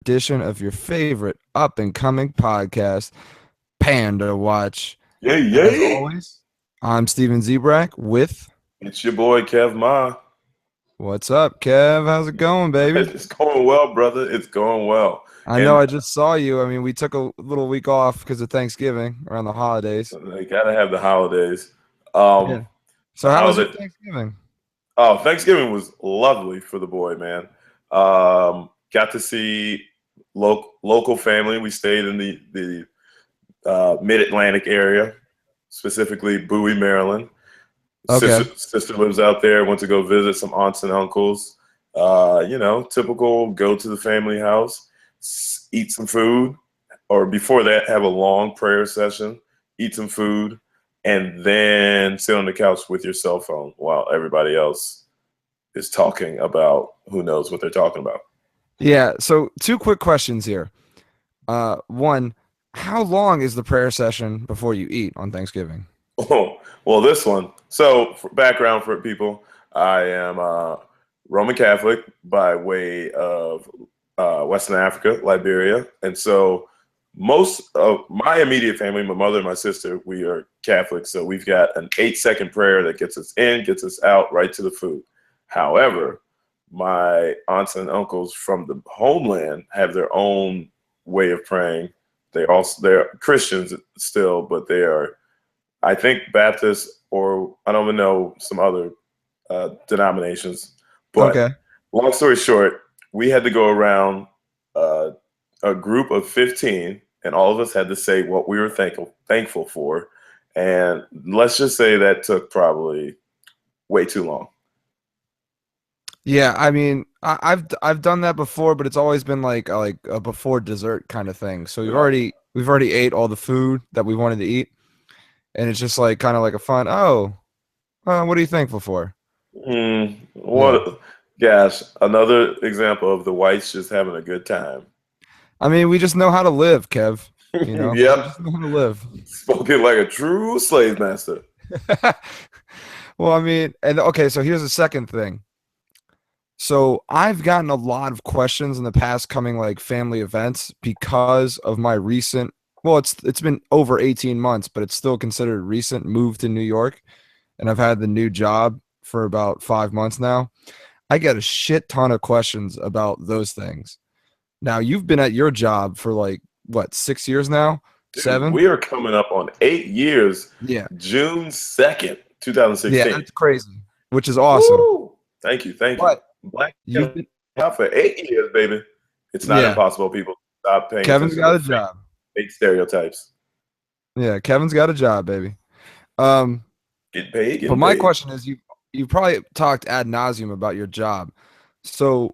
edition of your favorite up and coming podcast, Panda Watch. Yay, As yay. always, I'm Steven Zebrak with It's your boy Kev Ma. what's up, Kev? How's it going, baby? It's going well, brother. It's going well. I know And I just saw you. I mean, we took a little week off because of Thanksgiving around the holidays. they gotta have the holidays. Yeah. So how was How's your it? Thanksgiving? Oh, Thanksgiving was lovely for the boy, man. Got to see local family. We stayed in the Mid Atlantic area, specifically Bowie, Maryland. Okay. Sister lives out there. Went to go visit some aunts and uncles. Typical go to the family house, eat some food, or before that, have a long prayer session, eat some food, and then sit on the couch with your cell phone while everybody else is talking about who knows what they're talking about. Yeah. So two quick questions here. One, how long is the prayer session before you eat on Thanksgiving? Oh, well, this one. So, for background for people, I am Roman Catholic by way of Western Africa, Liberia, and so most of my immediate family, my mother and my sister, we are Catholic. So we've got an 8-second prayer that gets us in, gets us out, right to the food. However, my aunts and uncles from the homeland have their own way of praying. They're Christians still, but they are, I think, Baptist, or I don't even know, some other denominations. But Okay. long story short, we had to go around uh, a group of 15, and all of us had to say what we were thankful for. And let's just say that took probably way too long. Yeah, I mean, I've done that before, but it's always been like a before dessert kind of thing. So we've already ate all the food that we wanted to eat, and it's just like kind of like a fun. Oh, what are you thankful for? Yeah, What, gosh, another example of the whites just having a good time. I mean, we just know how to live, Kev. You know, we Yep, just know how to live. spoken like a true slave master. Well, I mean, and okay, so here's the second thing. So I've gotten a lot of questions in the past coming like family events because of my recent, well, it's been over 18 months, but it's still considered recent move to New York, and I've had the new job for about 5 months now. I get a shit ton of questions about those things. Now you've been at your job for like what, 6 years now? Dude, 7? we are coming up on 8 years, Yeah. June 2nd, Yeah, 2016. that's crazy, which is awesome. Woo! Thank you, thank you. But Black you've been, out for 8 years, baby. It's not yeah, impossible, people. Stop paying Kevin's attention got to a job. fake stereotypes. Yeah, Kevin's got a job, baby. Um, Get paid, but getting my paid. question is, you probably talked ad nauseum about your job. So,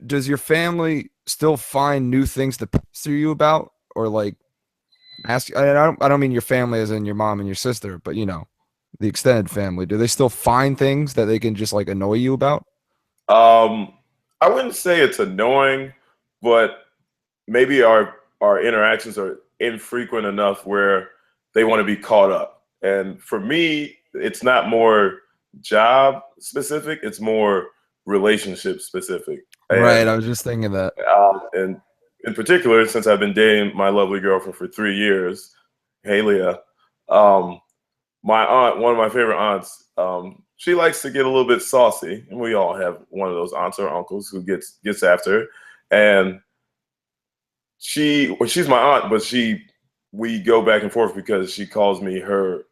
does your family still find new things to pester you about, or like ask? I don't mean your family as in your mom and your sister, but the extended family. Do they still find things that they can just like annoy you about? Um, I wouldn't say it's annoying, but maybe our interactions are infrequent enough where they want to be caught up. And for me, it's not more job specific; it's more relationship specific. Right. And I was just thinking that. and in particular, since I've been dating my lovely girlfriend for 3 years, hey Leah, um, my aunt, one of my favorite aunts, she likes to get a little bit saucy, and we all have one of those aunts or uncles who gets after her. And she's my aunt, but we go back and forth because she calls me her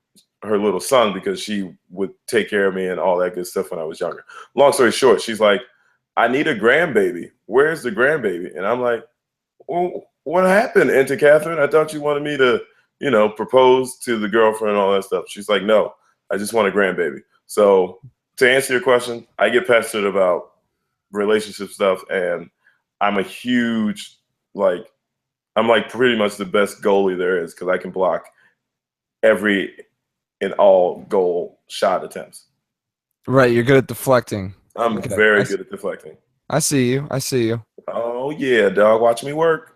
little son because she would take care of me and all that good stuff when I was younger. Long story short, she's like, I need a grandbaby. Where's the grandbaby? And I'm like, well, what happened, Auntie Catherine? I thought you wanted me to, propose to the girlfriend and all that stuff. She's like, no, I just want a grandbaby. So to answer your question, I get pestered about relationship stuff, and I'm a huge, like, I'm like pretty much the best goalie there is because I can block every and all goal shot attempts. Right. You're good at deflecting. I'm Okay. very good at deflecting. I see you. I see you. Oh yeah, dog, watch me work.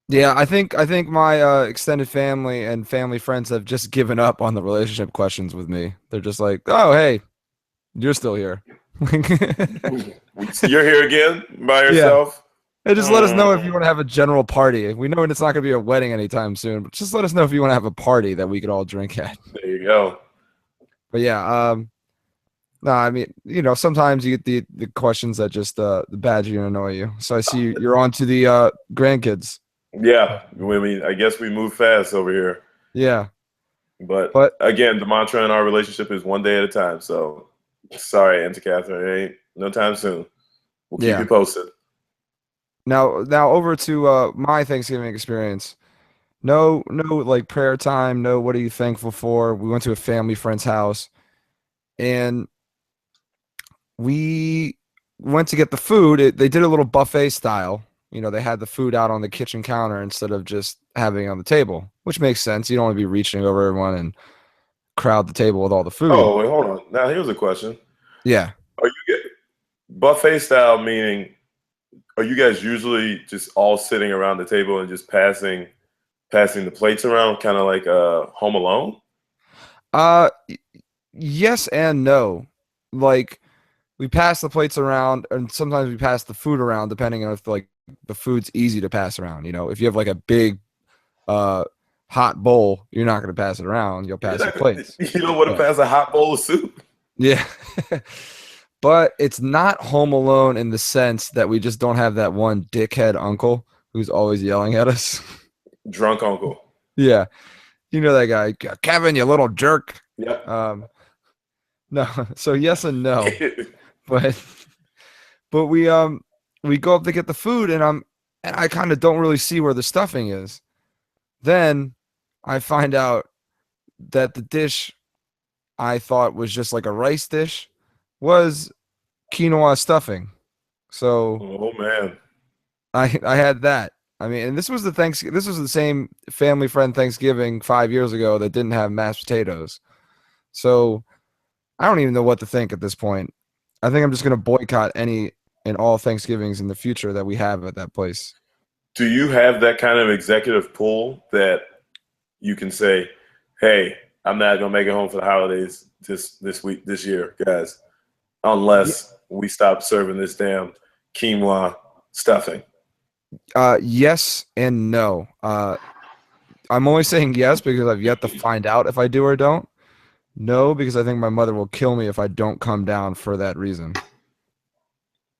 Yeah, I think my extended family and family friends have just given up on the relationship questions with me. They're just like, "Oh, hey, you're still here." You're here again by Yeah, yourself. And just let us know if you want to have a general party. We know it's not going to be a wedding anytime soon, but just let us know if you want to have a party that we could all drink at. There you go. But yeah, no, I mean, sometimes you get the questions that just badger you and annoy you. So I see you're on to the grandkids. Yeah, I mean, I guess we move fast over here. Yeah. But But again, the mantra in our relationship is one day at a time. So sorry, Auntie Catherine, it ain't no time soon. We'll keep you posted. Now over to my Thanksgiving experience. No, like prayer time. No, what are you thankful for? We went to a family friend's house, and we went to get the food. They did a little buffet style. They had the food out on the kitchen counter instead of just having it on the table, which makes sense. You don't want to be reaching over everyone and crowd the table with all the food. Oh, wait, hold on. Now here's a question. Yeah. Are you get buffet style meaning? Are you guys usually just all sitting around the table and just passing the plates around, kind of like Home Alone? Yes and no. Like, we pass the plates around, and sometimes we pass the food around, depending on if like the food's easy to pass around. If you have like a big, hot bowl, you're not going to pass it around. You'll pass the plates. You don't want to pass a hot bowl of soup. Yeah. But it's not Home Alone in the sense that we just don't have that one dickhead uncle who's always yelling at us. Drunk uncle. Yeah. You know that guy, Kevin, you little jerk. Yeah. No. So yes and no. but we go up to get the food, and I kind of don't really see where the stuffing is. Then I find out that the dish I thought was just like a rice dish was quinoa stuffing. So, oh man, I had that. I mean, and this was the same family friend Thanksgiving 5 years ago that didn't have mashed potatoes. So I don't even know what to think at this point. I think I'm just gonna boycott any and all Thanksgivings in the future that we have at that place. Do you have that kind of executive pull that you can say, "Hey, I'm not gonna make it home for the holidays this year, guys, unless we stop serving this damn quinoa stuffing"? Yes and no. I'm only saying yes because I've yet to find out if I do or don't. No, because I think my mother will kill me if I don't come down for that reason.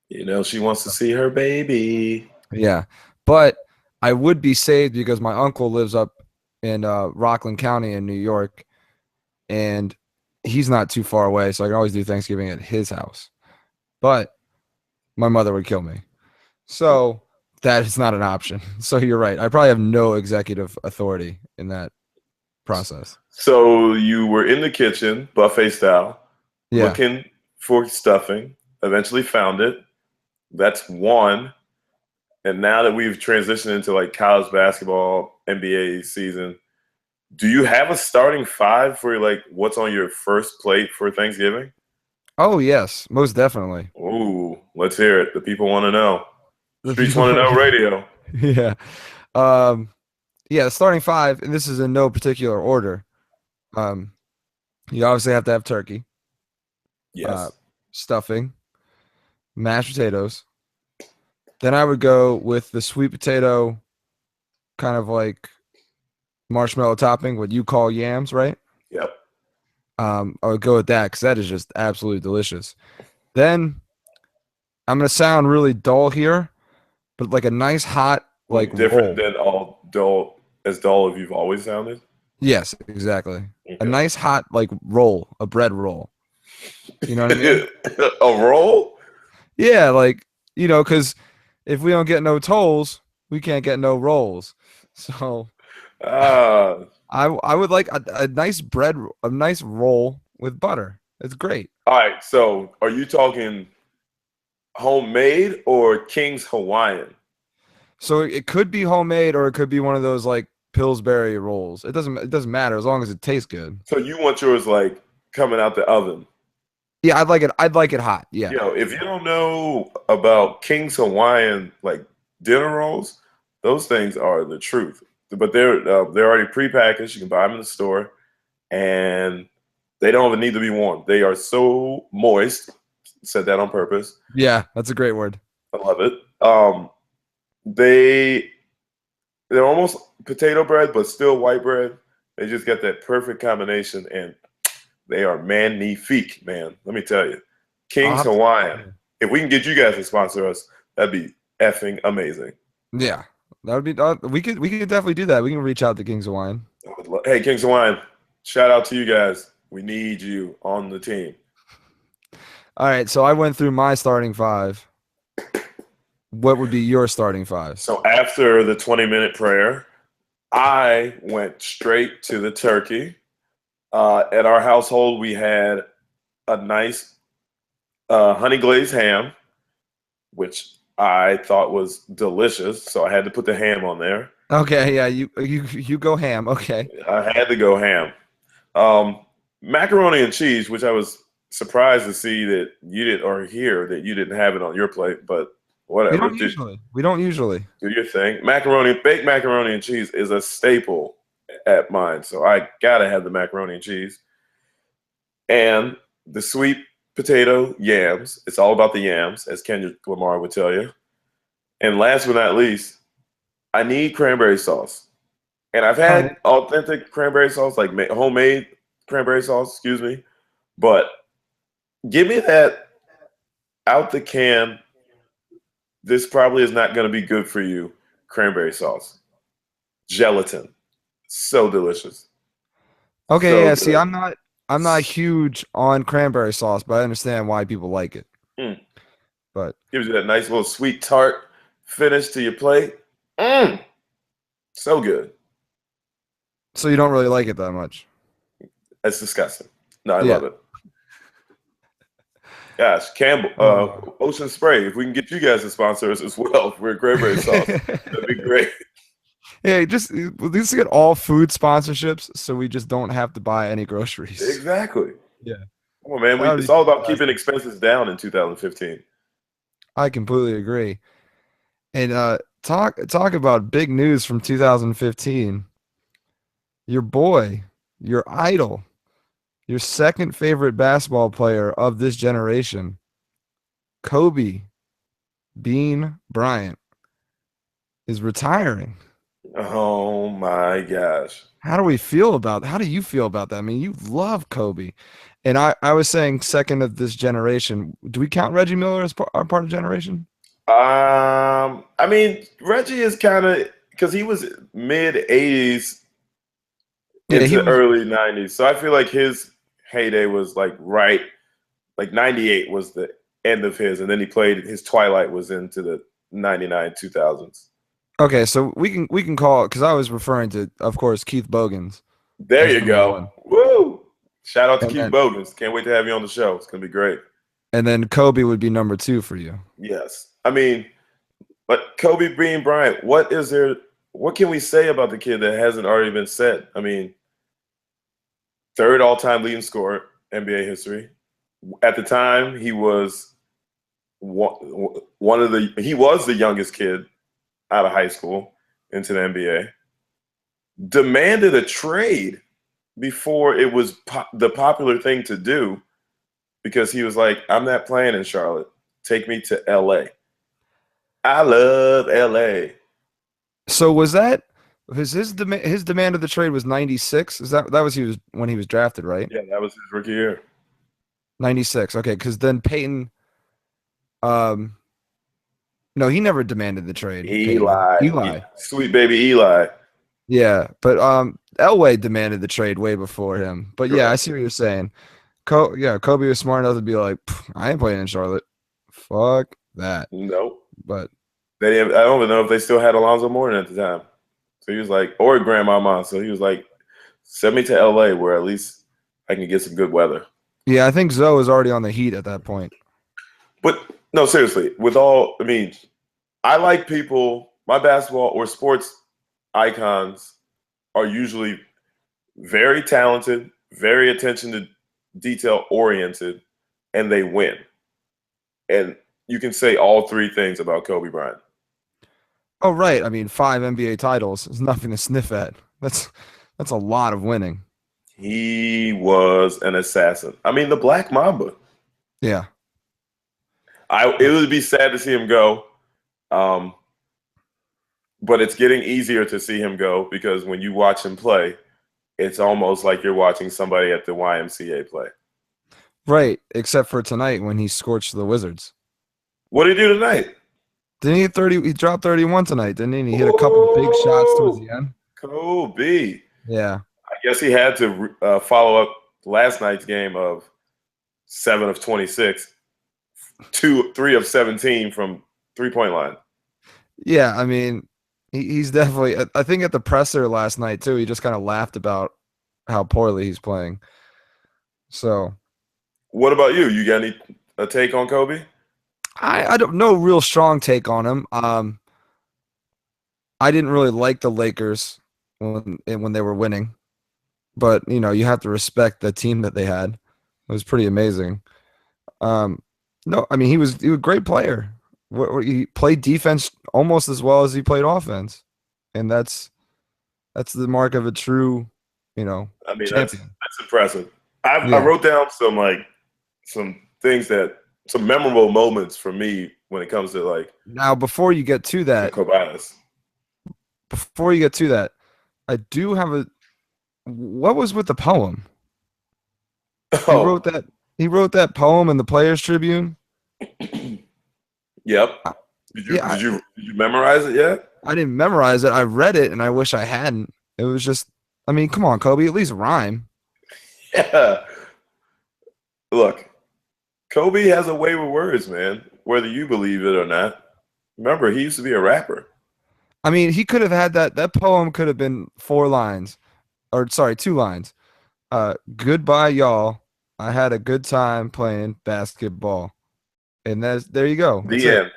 She wants to see her baby. Yeah, but I would be saved because my uncle lives up in Rockland County in New York, and he's not too far away, so I can always do Thanksgiving at his house. But my mother would kill me. So that is not an option. So you're right. I probably have no executive authority in that process. So you were in the kitchen, buffet style, looking for stuffing, eventually found it. That's one. And now that we've transitioned into like college basketball, NBA season, do you have a starting five for like what's on your first plate for Thanksgiving? Oh, yes, most definitely. Ooh, let's hear it. The people want to know. Streets want to know radio. Yeah. Yeah, starting five, and this is in no particular order. You obviously have to have turkey. Yes. Stuffing, mashed potatoes. Then I would go with the sweet potato, kind of like marshmallow topping, what you call yams, right? Yep. I would go with that because that is just absolutely delicious. Then I'm gonna sound really dull here, but like a nice hot like different roll. than all dull as dull as you've always sounded. Yes, exactly. Okay. A nice hot like roll, a bread roll. You know what I mean? A roll? Yeah, like because if we don't get no tolls, we can't get no rolls. So I would like a nice bread, a nice roll with butter. It's great. All right. So are you talking homemade or King's Hawaiian? So it could be homemade or it could be one of those like Pillsbury rolls. It doesn't matter as long as it tastes good. So you want yours like coming out the oven? Yeah, I'd like it hot. Yeah. If you don't know about King's Hawaiian like dinner rolls, those things are the truth. But they're already prepackaged. You can buy them in the store, and they don't even need to be warm. They are so moist. Said that on purpose. Yeah, that's a great word. I love it. they're almost potato bread, but still white bread. They just got that perfect combination, and they are magnifique, man. Let me tell you. I'll King's have to, Hawaiian. If we can get you guys to sponsor us, that'd be effing amazing. yeah, that would be. We could definitely do that. We can reach out to Kings of Wine. Hey, King's Hawaiian, shout out to you guys. We need you on the team. All right, so I went through my starting five. What would be your starting five? So after the 20-minute prayer, I went straight to the turkey. At our household, we had a nice honey glazed ham, which I thought was delicious. So I had to put the ham on there. Okay, yeah, you go ham. Okay. I had to go ham. Macaroni and cheese, which I was surprised to see that you didn't, or hear that you didn't have it on your plate, but We whatever. don't usually. We don't usually. Do your thing. Baked macaroni and cheese is a staple at mine, so I gotta have the macaroni and cheese. And the sweet potato yams. It's all about the yams, as Kendrick Lamar would tell you. And last but not least, I need cranberry sauce. And I've had authentic cranberry sauce, like homemade cranberry sauce, excuse me. But give me that out the can. This probably is not going to be good for you. Cranberry sauce. Gelatin. So delicious. Okay, So yeah. good. See, I'm not huge on cranberry sauce, but I understand why people like it. But gives you that nice little sweet tart finish to your plate. So good. So you don't really like it that much? That's disgusting. No, I love it. Gosh, Campbell, Ocean Spray. If we can get you guys to sponsor us as well for cranberry sauce, that'd be great. Yeah, just let's get all food sponsorships, so we just don't have to buy any groceries. Exactly. Yeah. Come on, man. It's all about keeping expenses down in 2015. I completely agree. And talk about big news from 2015. Your boy, your idol, your second favorite basketball player of this generation, Kobe Bean Bryant, is retiring. Oh my gosh. How do you feel about that? I mean, you love Kobe. And I was saying second of this generation. Do we count Reggie Miller as our part of generation? I mean, Reggie is kind of, because he was mid 80s into early 90s. So I feel like his heyday was like 98 was the end of his, and then his twilight was into the 99 2000s. Okay, so we can call it, because I was referring to, of course, Keith Bogans. There you go. Woo! Shout out to Keith Bogans. Can't wait to have you on the show. It's gonna be great. And then Kobe would be number 2 for you. Yes. I mean, but Kobe Bean Bryant, what can we say about the kid that hasn't already been said? I mean, third all-time leading scorer, NBA history. At the time, he was he was the youngest kid out of high school into the NBA. Demanded a trade before it was the popular thing to do, because he was like, I'm not playing in Charlotte. Take me to LA. I love LA. So was his demand of the trade was 96? Is that was when he was drafted, right? Yeah, that was his rookie year. 96. Okay, because then Peyton, no, he never demanded the trade. Eli. Sweet baby Eli. Yeah, but Elway demanded the trade way before him. But yeah, I see what you're saying. Kobe was smart enough to be like, I ain't playing in Charlotte. Fuck that. Nope. But I don't even know if they still had Alonzo Mourning at the time. So he was like, or Grandmama. So he was like, send me to LA where at least I can get some good weather. Yeah, I think Zoe was already on the Heat at that point. But no, seriously, I like people, my basketball or sports icons are usually very talented, very attention to detail oriented, and they win. And you can say all three things about Kobe Bryant. Oh, right. I mean, 5 NBA titles is nothing to sniff at. That's a lot of winning. He was an assassin. I mean, the Black Mamba. Yeah. It would be sad to see him go. but it's getting easier to see him go because when you watch him play, it's almost like you're watching somebody at the YMCA play. Right, except for tonight when he scorched the Wizards. What did he do tonight? Didn't he hit 30? He dropped 31 tonight, didn't he? And he hit a couple big shots towards the end. Kobe. Yeah. I guess he had to follow up last night's game of 7 of 26, 3 of 17 from 3-point line. Yeah, I mean, he's definitely. I think at the presser last night too, he just kind of laughed about how poorly he's playing. So, what about you? You got a take on Kobe? I don't know real strong take on him. I didn't really like the Lakers when they were winning, but you have to respect the team that they had. It was pretty amazing. No, I mean he was a great player. He played defense almost as well as he played offense, and that's the mark of a true, champion. That's impressive. I wrote down some things some memorable moments for me when it comes to Now before you get to that, I do have what was with the poem? Oh. He wrote that poem in the Players Tribune. Yep. Did you memorize it yet? I didn't memorize it. I read it, and I wish I hadn't. It was just, I mean, come on, Kobe, at least rhyme. Yeah. Look, Kobe has a way with words, man, whether you believe it or not. Remember, he used to be a rapper. I mean, he could have had that poem could have been 2 lines. Goodbye, y'all. I had a good time playing basketball. And there you go. The end.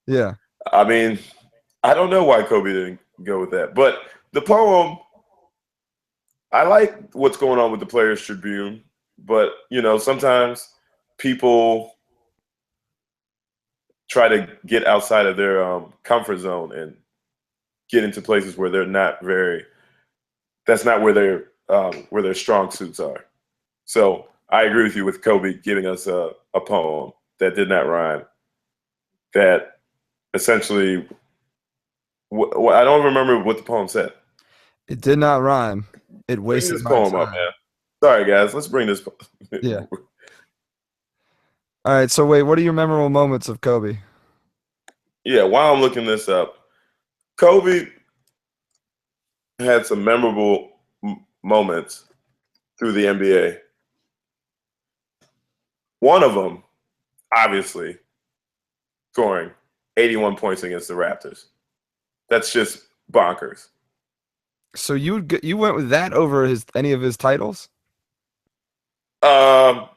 Yeah. I mean, I don't know why Kobe didn't go with that. But the poem, I like what's going on with the Players Tribune. But, sometimes people try to get outside of their comfort zone and get into places where that's not where their strong suits are. So I agree with you with Kobe giving us a poem that did not rhyme, that essentially, I don't remember what the poem said. It did not rhyme. It wasted this my poem time. up, man. Sorry, guys. Let's bring this. Yeah. All right. So wait, what are your memorable moments of Kobe? Yeah. While I'm looking this up, Kobe had some memorable moments through the NBA. One of them, obviously, scoring 81 points against the Raptors. That's just bonkers. So you went with that over any of his titles? I'm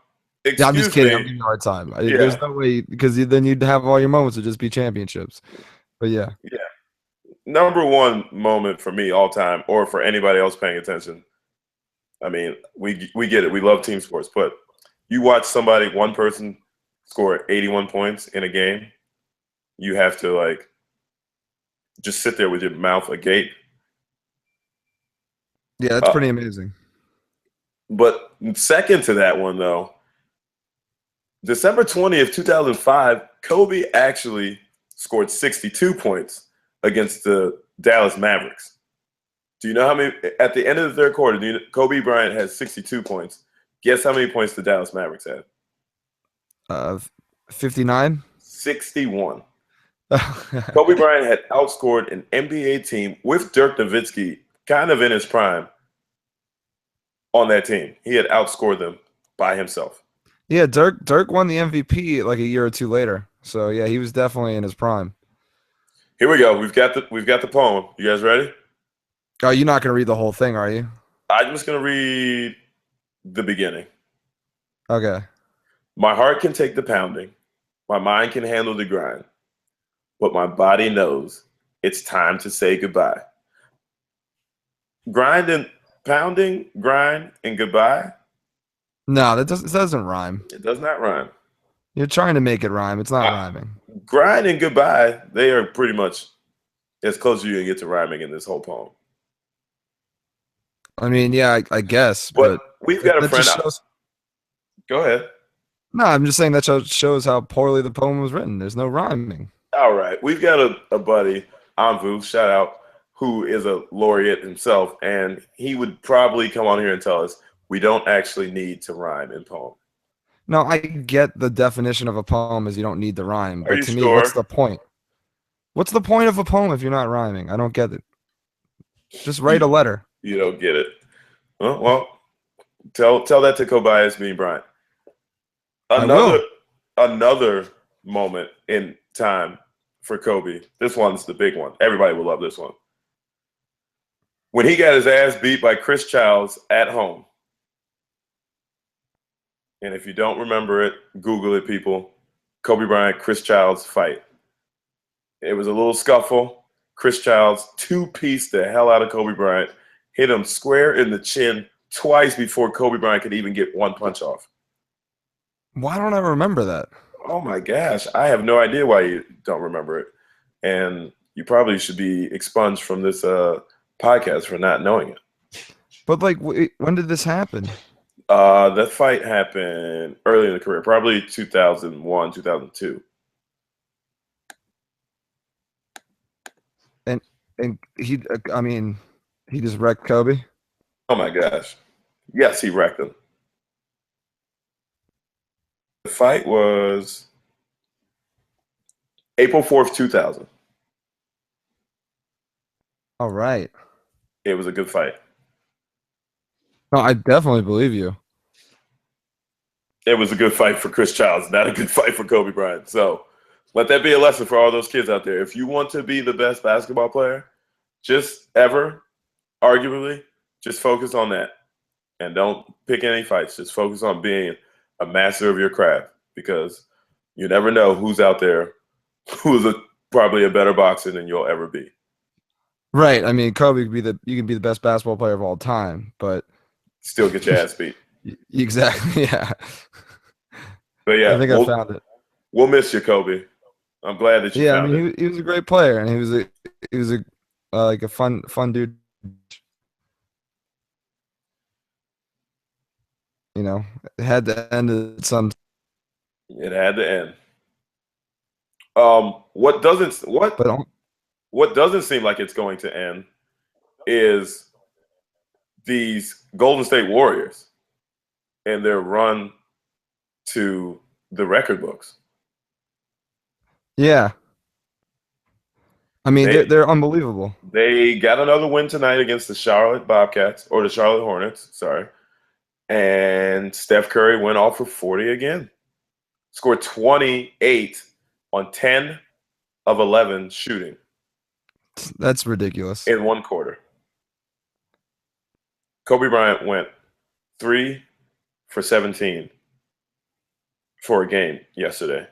just kidding. I'm giving you a hard time. Yeah. There's no way, because then you'd have all your moments would just be championships. But yeah. Yeah. Number one moment for me all time, or for anybody else paying attention. I mean, we get it. We love team sports, but you watch one person score 81 points in a game, you have to just sit there with your mouth agape. Yeah, that's pretty amazing. But second to that one, though, December 20th, 2005, Kobe actually scored 62 points against the Dallas Mavericks. Do you know how many, at the end of the third quarter, Kobe Bryant had 62 points. Guess how many points the Dallas Mavericks had? 59? 61. Kobe Bryant had outscored an NBA team with Dirk Nowitzki kind of in his prime on that team. He had outscored them by himself. Yeah, Dirk won the MVP like a year or two later. So yeah, he was definitely in his prime. Here we go. We've got the poem. You guys ready? Oh, you're not gonna read the whole thing, are you? I'm just gonna read the beginning. Okay. My heart can take the pounding. My mind can handle the grind. But my body knows it's time to say goodbye. Grind and pounding, grind and goodbye. No, it doesn't rhyme. It does not rhyme. You're trying to make it rhyme. It's not rhyming. Grind and goodbye, they are pretty much as close as you can get to rhyming in this whole poem. I mean, yeah, I guess. But we've got a friend. Go ahead. No, I'm just saying that shows how poorly the poem was written. There's no rhyming. All right. We've got a buddy Anvu, shout out, who is a laureate himself, and he would probably come on here and tell us we don't actually need to rhyme in poem. No, I get the definition of a poem is you don't need the rhyme, Are but you to me, what's sure? the point? What's the point of a poem if you're not rhyming? I don't get it. Just write a You, letter. you don't get it. Well, tell that to Kobayas me, Bryant. I Another will. another moment in time for Kobe. This one's the big one. Everybody will love this one. When he got his ass beat by Chris Childs at home. And if you don't remember it, Google it, people. Kobe Bryant, Chris Childs fight. It was a little scuffle. Chris Childs two-pieced the hell out of Kobe Bryant, hit him square in the chin twice before Kobe Bryant could even get one punch off. Why don't I remember that? Oh my gosh, I have no idea why you don't remember it. And you probably should be expunged from this podcast for not knowing it. But like, when did this happen? That fight happened early in the career, probably 2001, 2002. And I mean, he just wrecked Kobe. Oh my gosh. Yes, he wrecked him. The fight was April 4th, 2000. All right. It was a good fight. No, I definitely believe you. It was a good fight for Chris Childs, not a good fight for Kobe Bryant. So let that be a lesson for all those kids out there. If you want to be the best basketball player, just ever, arguably, just focus on that. And don't pick any fights. Just focus on being a master of your craft, because you never know who's out there who's probably a better boxer than you'll ever be. Right. I mean, Kobe you can be the best basketball player of all time, but Still get your ass beat. exactly. Yeah. But yeah, I think I found it. We'll miss you, Kobe. I'm glad that you Yeah, I found mean, he was a great player, and he was a like a fun dude. You know, it had to end at some. it had to end. What doesn't But what doesn't seem like it's going to end is these Golden State Warriors and their run to the record books. yeah, I mean, they're unbelievable. They got another win tonight against the Charlotte Bobcats, or the Charlotte Hornets, sorry. And Steph Curry went off for 40 again. Scored 28 on 10 of 11 shooting. That's ridiculous. In one quarter. Kobe Bryant went 3 for 17 for a game yesterday.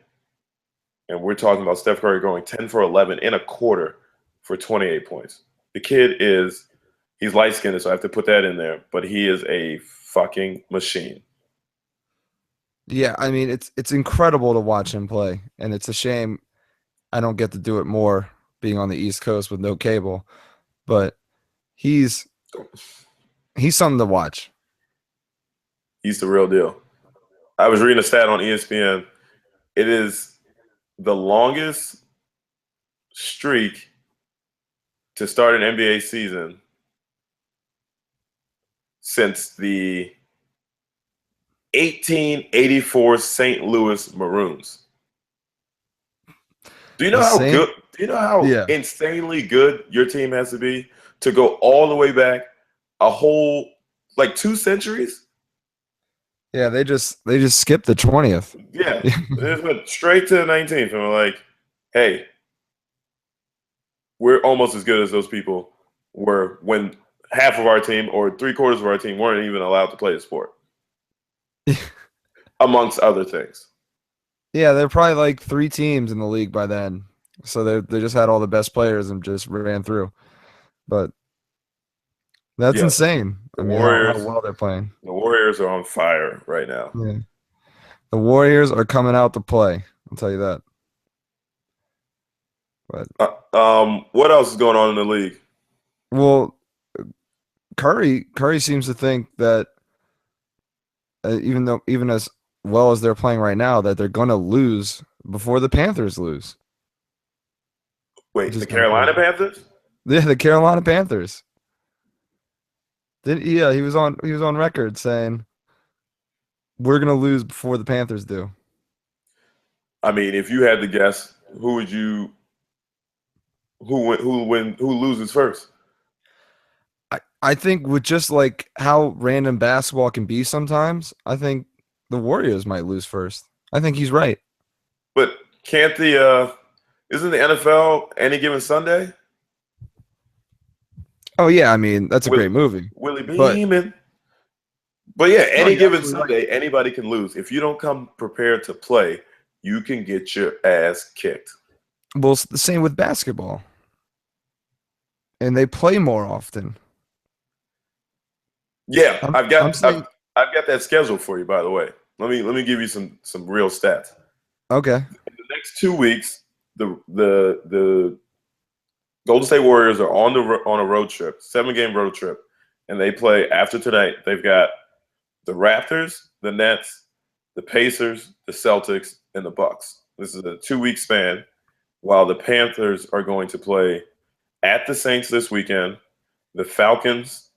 And we're talking about Steph Curry going 10 for 11 in a quarter for 28 points. The kid he's light-skinned, so I have to put that in there, but he is a fucking machine. Yeah, I mean, it's incredible to watch him play, and it's a shame I don't get to do it more being on the East Coast with no cable, but he's something to watch. He's the real deal. I was reading a stat on ESPN. It is the longest streak to start an NBA season since the 1884 St. Louis Maroons. Do you know how good? Do you know how insanely good your team has to be to go all the way back a whole 2 centuries? Yeah, they just skipped the 20th. Yeah, they just went straight to the 19th, and we're like, hey, we're almost as good as those people were when half of our team or 3/4 of our team weren't even allowed to play the sport, amongst other things. Yeah, they're probably like 3 teams in the league by then, so they just had all the best players and just ran through. But that's insane. I mean, how well they're playing. The Warriors are on fire right now. Yeah. The Warriors are coming out to play. I'll tell you that. But what else is going on in the league? Well, Curry seems to think that even as well as they're playing right now, that they're going to lose before the Panthers lose. which Wait, is the kind of Carolina crazy. Panthers? Yeah, the Carolina Panthers. Yeah, he was on record saying we're gonna lose before the Panthers do. I mean, if you had to guess, who would you who loses first? I think with just like how random basketball can be sometimes, I think the Warriors might lose first. I think he's right. But can't the isn't the NFL any given Sunday? Oh yeah, I mean that's a Will great movie. Willie But Beeman. But yeah, no, any you're given absolutely right. Sunday, anybody can lose. If you don't come prepared to play, you can get your ass kicked. Well, it's the same with basketball, and they play more often. Yeah, I'm I've got I'm I've, saying I've got that schedule for you. By the way, let me give you some real stats. okay. In the next 2 weeks, the Golden State Warriors are on a road trip, 7 game road trip, and they play after tonight. They've got the Raptors, the Nets, the Pacers, the Celtics, and the Bucks. This is a 2 week span. While the Panthers are going to play at the Saints this weekend, the Falcons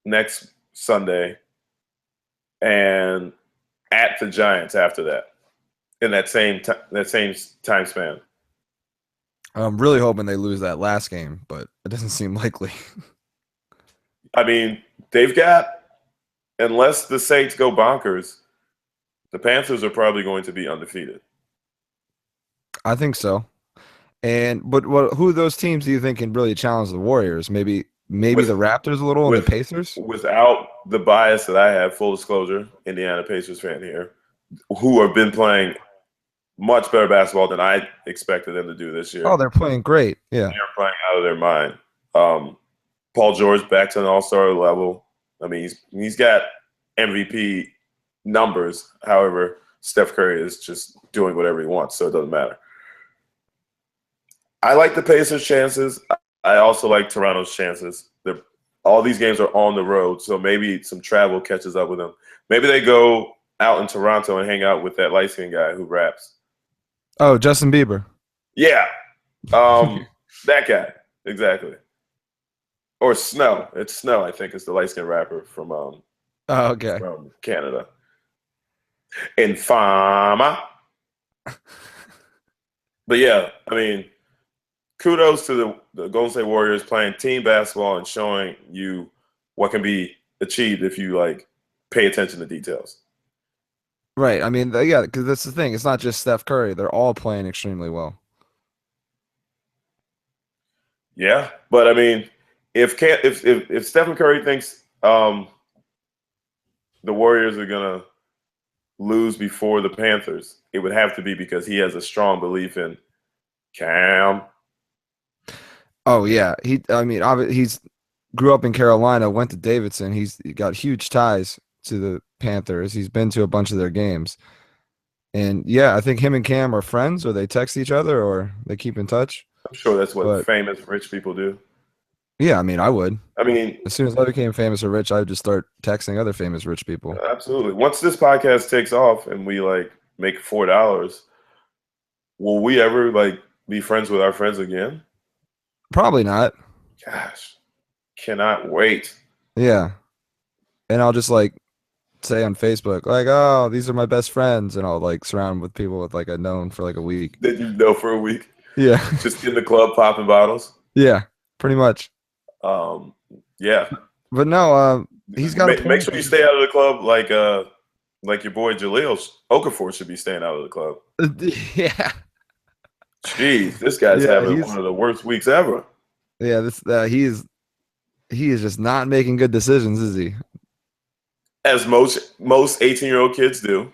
next Sunday, and at the Giants after that. In that same time span. I'm really hoping they lose that last game, but it doesn't seem likely. I mean, they've got, unless the Saints go bonkers, the Panthers are probably going to be undefeated. I think so. But who of those teams do you think can really challenge the Warriors? Maybe the With Raptors a little and the with Pacers? without the bias that I have, full disclosure, Indiana Pacers fan here, who have been playing much better basketball than I expected them to do this Oh, year. they're playing great. Yeah. They're playing out of their mind. Paul George back to an all-star level. I mean, he's got MVP numbers. However, Steph Curry is just doing whatever he wants, so it doesn't matter. I like the Pacers' chances. I also like Toronto's chances. All these games are on the road, so maybe some travel catches up with them. Maybe they go out in Toronto and hang out with that light-skinned guy who raps. Oh, Justin Bieber. Yeah, that guy exactly. Or Snow. It's Snow, I think, is the light-skinned rapper Oh, okay. from Canada. Infama. But yeah, I mean, kudos to the Golden State Warriors playing team basketball and showing you what can be achieved if you like pay attention to details. Right. I mean, yeah, because that's the thing. It's not just Steph Curry. They're all playing extremely well. Yeah, but I mean, if Stephen Curry thinks the Warriors are gonna lose before the Panthers, it would have to be because he has a strong belief in Cam. Oh yeah. He's grew up in Carolina, went to Davidson. He's got huge ties to the Panthers. He's been to a bunch of their games. And yeah, I think him and Cam are friends, or they text each other, or they keep in touch. I'm sure that's what But famous rich people do. yeah, I mean, I would. I mean, As soon as I became famous or rich, I would just start texting other famous rich people. absolutely. Once this podcast takes off and we like make $4, will we ever like be friends with our friends again? Probably not. Gosh, cannot wait. Yeah. And I'll just like say on Facebook, like, oh, these are my best friends. And I'll like surround with people with like I've known for like a week. That you know for a week, Yeah. just in the club popping bottles. Yeah. Pretty much. Um, yeah. But no, he's got a Make point. sure you stay out of the club like your boy Jaleel Okafor should be staying out of the club. Yeah. Jeez, this guy's Yeah. having one of the worst weeks ever. Yeah. He is just not making good decisions, is he? As most 18-year-old kids do.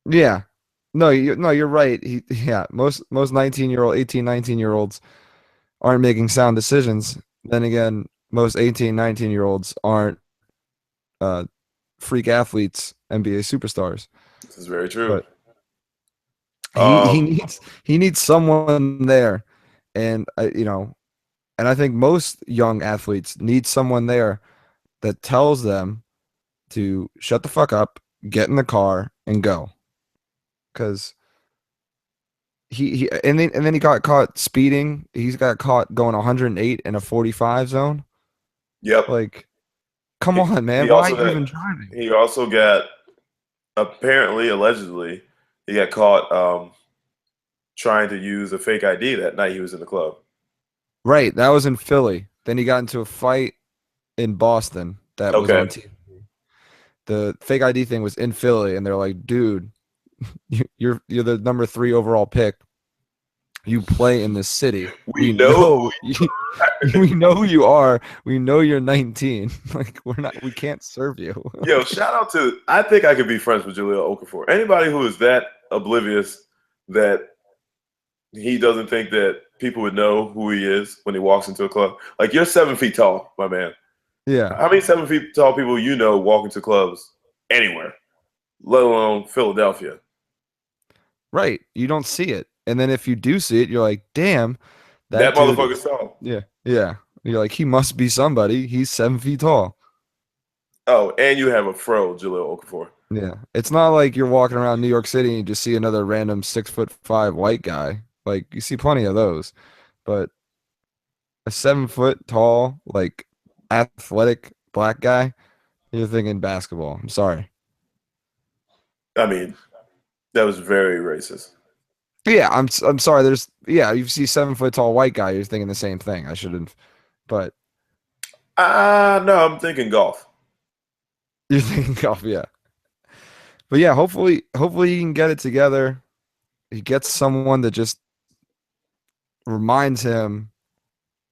Yeah. No, you're right. Most 19-year-old, 18, 19-year-olds aren't making sound decisions. Then again, most 18, 19-year-olds aren't freak athletes, NBA superstars. This is very true. But he he Um, needs he needs someone there, and and I think most young athletes need someone there that tells them to shut the fuck up, get in the car, and go. Because and then he got caught speeding. He's got caught going 108 in a 45 zone. Yep. Like, come He, on, man. he Why are also you had, even driving? he also got apparently, allegedly, he got caught trying to use a fake ID that night he was in the club. Right, that was in Philly. Then he got into a fight in Boston that was Okay. on TV. The fake ID thing was in Philly, and they're like, "Dude, you're the number 3 overall pick. You play in this city. We We know. know we know who you are. We know you're 19. Like we can't serve you." Yo, shout out to. I think I could be friends with Jaleel Okafor. Anybody who is that oblivious that he doesn't think that people would know who he is when he walks into a club. Like, you're 7 feet tall, my man. Yeah. How many 7 feet tall people walk into clubs anywhere, let alone Philadelphia? Right. You don't see it. And then if you do see it, you're like, "Damn, That that dude." motherfucker's tall. Yeah. Yeah. You're like, "He must be somebody. He's 7 feet tall." Oh, and you have a fro, Jaleel Okafor. Yeah. It's not like you're walking around New York City and you just see another random 6'5" white guy. Like, you see plenty of those. But a 7 foot tall, like athletic black guy, you're thinking basketball. I'm sorry. I mean, that was very racist. Yeah, I'm sorry. You see 7 foot tall white guy, you're thinking the same thing. I shouldn't, but No, I'm thinking golf. you're thinking golf, yeah. But yeah, hopefully he can get it together. He gets someone that just reminds him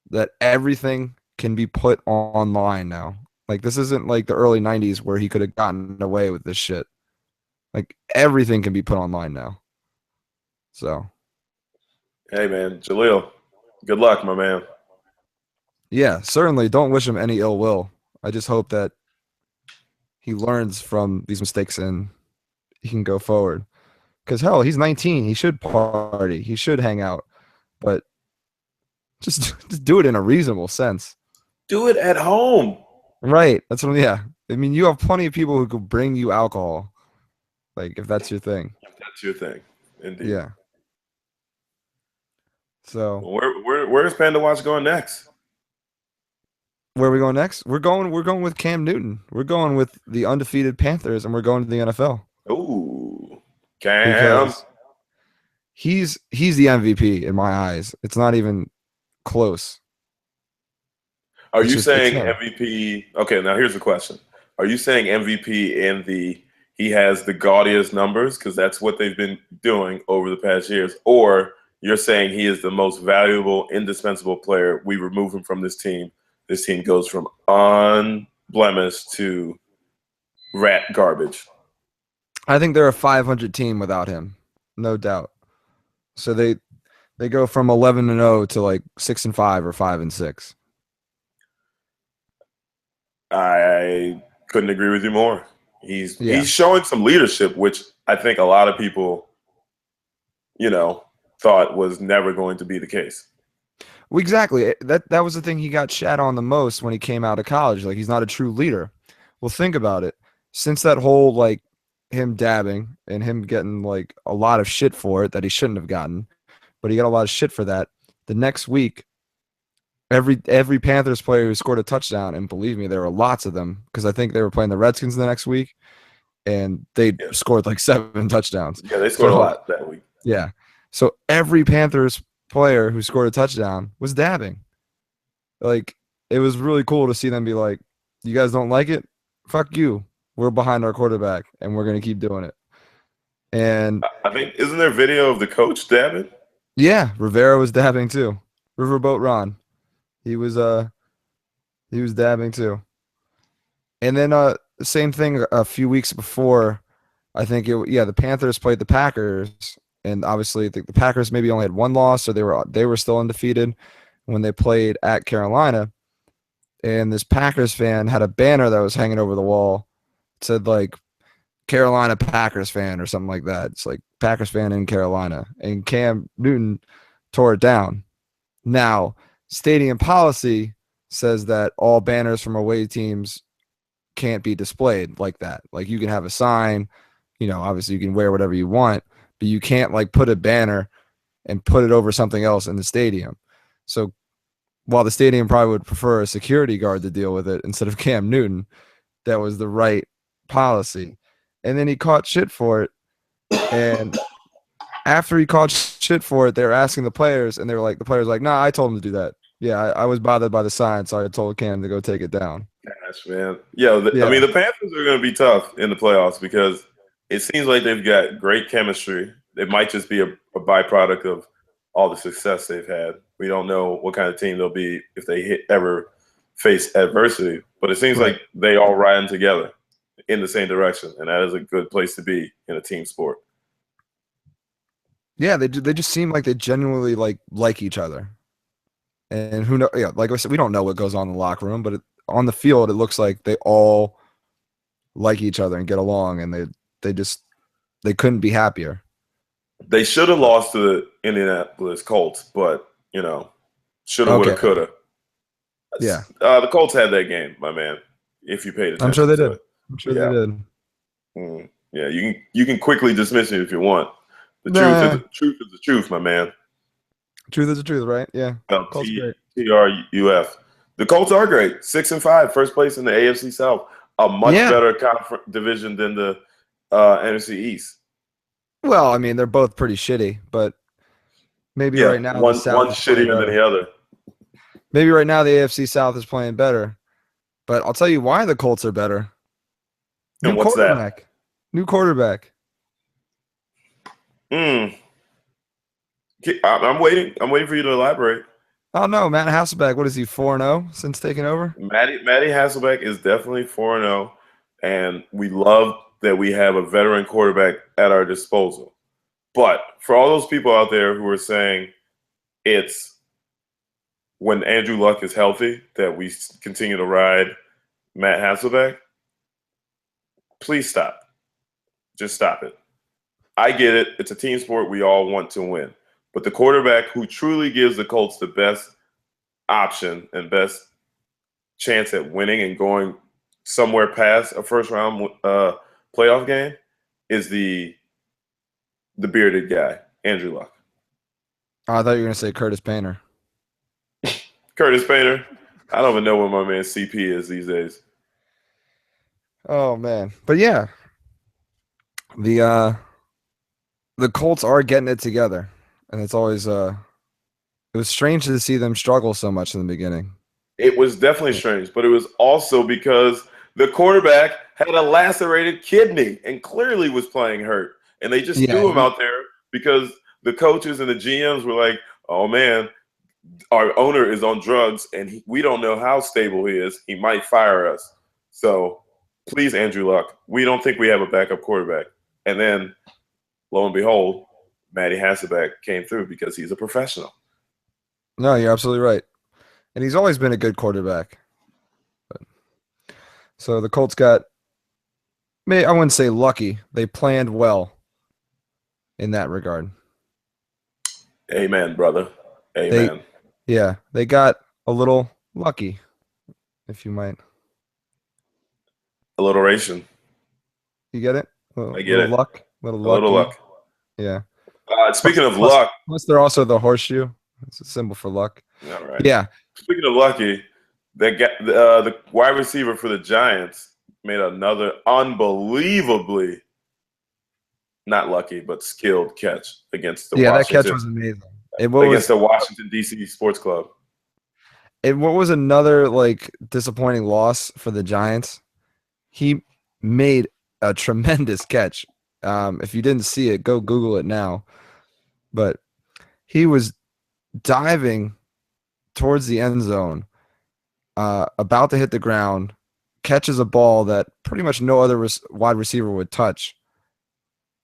that everything can be put online now. Like, this isn't like the early 90s where he could have gotten away with this shit. Like, everything can be put online now. So, Hey, man, Jaleel, good luck, my man. yeah, certainly don't wish him any ill will. I just hope that he learns from these mistakes and he can go forward. Because, hell, he's 19. He should party. He should hang out. But just do it in a reasonable sense. Do it at home. Right. That's what, yeah. I mean, you have plenty of people who could bring you alcohol. Like, if that's your thing. If that's your thing, indeed. Yeah. So, Where's PandaWatch going next? where are we going next? We're going with Cam Newton. We're going with the undefeated Panthers, and we're going to the NFL. Ooh, Cam. Because he's the MVP in my eyes. It's not even close. Are It's you just- saying it's him. MVP? Okay, now here's the question. Are you saying MVP in he has the gaudiest numbers because that's what they've been doing over the past years? Or you're saying he is the most valuable, indispensable player? We remove him from this team. This team goes from unblemished to rat garbage. I think they're a 500 team without him, no doubt. So they go from 11-0 to like 6-5 or 5-6. I couldn't agree with you more. Yeah. He's showing some leadership, which I think a lot of people, thought was never going to be the case. Well, exactly. That was the thing he got shat on the most when he came out of college. Like, he's not a true leader. Well, think about it. Since that whole, like, him dabbing and him getting like a lot of shit for it that he shouldn't have gotten, but he got a lot of shit for that. The next week, every Panthers player who scored a touchdown, and believe me, there were lots of them because I think they were playing the Redskins the next week, and they scored like 7 touchdowns. Yeah, they scored a lot that week. Yeah. So every Panthers player who scored a touchdown was dabbing. Like, it was really cool to see them be like, "You guys don't like it? Fuck you. We're behind our quarterback, and we're going to keep doing it." And I think, isn't there video of the coach dabbing? yeah, Rivera was dabbing too. Riverboat Ron. He was dabbing too. And then same thing a few weeks before, I think the Panthers played the Packers, and obviously the Packers maybe only had one loss, so they were still undefeated when they played at Carolina. And this Packers fan had a banner that was hanging over the wall. It said like Carolina Packers fan or something like that. It's like Packers fan in Carolina. And Cam Newton tore it down. Now, stadium policy says that all banners from away teams can't be displayed like that. Like, you can have a sign, obviously you can wear whatever you want, but you can't like put a banner and put it over something else in the stadium. So while the stadium probably would prefer a security guard to deal with it instead of Cam Newton, that was the right policy. And then he caught shit for it. And after he caught shit for it, they were asking the players, and they were like, the players were like, nah, I told him to do that. Yeah, I was bothered by the sign, so I told Cam to go take it down. Gosh, man. Yeah, I mean, the Panthers are going to be tough in the playoffs because it seems like they've got great chemistry. It might just be a byproduct of all the success they've had. We don't know what kind of team they'll be if they ever face adversity, but it seems like they all riding together in the same direction, and that is a good place to be in a team sport. Yeah, they just seem like they genuinely like each other. And who knows? Yeah, like I said, we don't know what goes on in the locker room, but on the field, it looks like they all like each other and get along, and they couldn't be happier. They should have lost to the Indianapolis Colts, but shoulda, woulda, coulda. Yeah, the Colts had that game, my man. If you paid attention, I'm sure they did. It. I'm sure they did. Yeah, you can quickly dismiss it if you want. The truth is the truth, my man. Truth is the truth, right? Yeah. TRUF. The Colts are great. 6-5, first place in the AFC South. A much better division than the NFC East. Well, I mean, they're both pretty shitty, but maybe right now one's shittier than the other. Maybe right now the AFC South is playing better, but I'll tell you why the Colts are better. And what's that? New quarterback. I'm waiting. I'm waiting for you to elaborate. Oh no, Matt Hasselbeck. What is he, 4-0 since taking over? Matty Hasselbeck is definitely 4-0, and we love that we have a veteran quarterback at our disposal. But for all those people out there who are saying it's when Andrew Luck is healthy that we continue to ride Matt Hasselbeck, please stop. Just stop it. I get it. It's a team sport. We all want to win. But the quarterback who truly gives the Colts the best option and best chance at winning and going somewhere past a first-round playoff game is the bearded guy, Andrew Luck. Oh, I thought you were going to say Curtis Painter. Curtis Painter? I don't even know what my man CP is these days. Oh, man. But, yeah, the Colts are getting it together. And it's always it was strange to see them struggle so much in the beginning. It was definitely strange, but it was also because the quarterback had a lacerated kidney and clearly was playing hurt. And they just threw him out there because the coaches and the GMs were like, oh, man, our owner is on drugs and we don't know how stable he is. He might fire us. So please, Andrew Luck, we don't think we have a backup quarterback. And then, lo and behold, Matty Hasselbeck came through because he's a professional. No, you're absolutely right. And he's always been a good quarterback. So the Colts got, I wouldn't say lucky. They planned well in that regard. Amen, brother. Amen. They got a little lucky, if you might. Alliteration. You get it? I get it. Luck. A little luck. Yeah. Speaking of luck. Plus, they're also the horseshoe. It's a symbol for luck. All right. Yeah. Speaking of lucky, the wide receiver for the Giants made another unbelievably not lucky, but skilled catch against the Washington. That catch was amazing. Against the Washington, D.C. Sports Club. And what was another disappointing loss for the Giants? He made a tremendous catch. If you didn't see it, go Google it now. But he was diving towards the end zone, about to hit the ground, catches a ball that pretty much no other wide receiver would touch,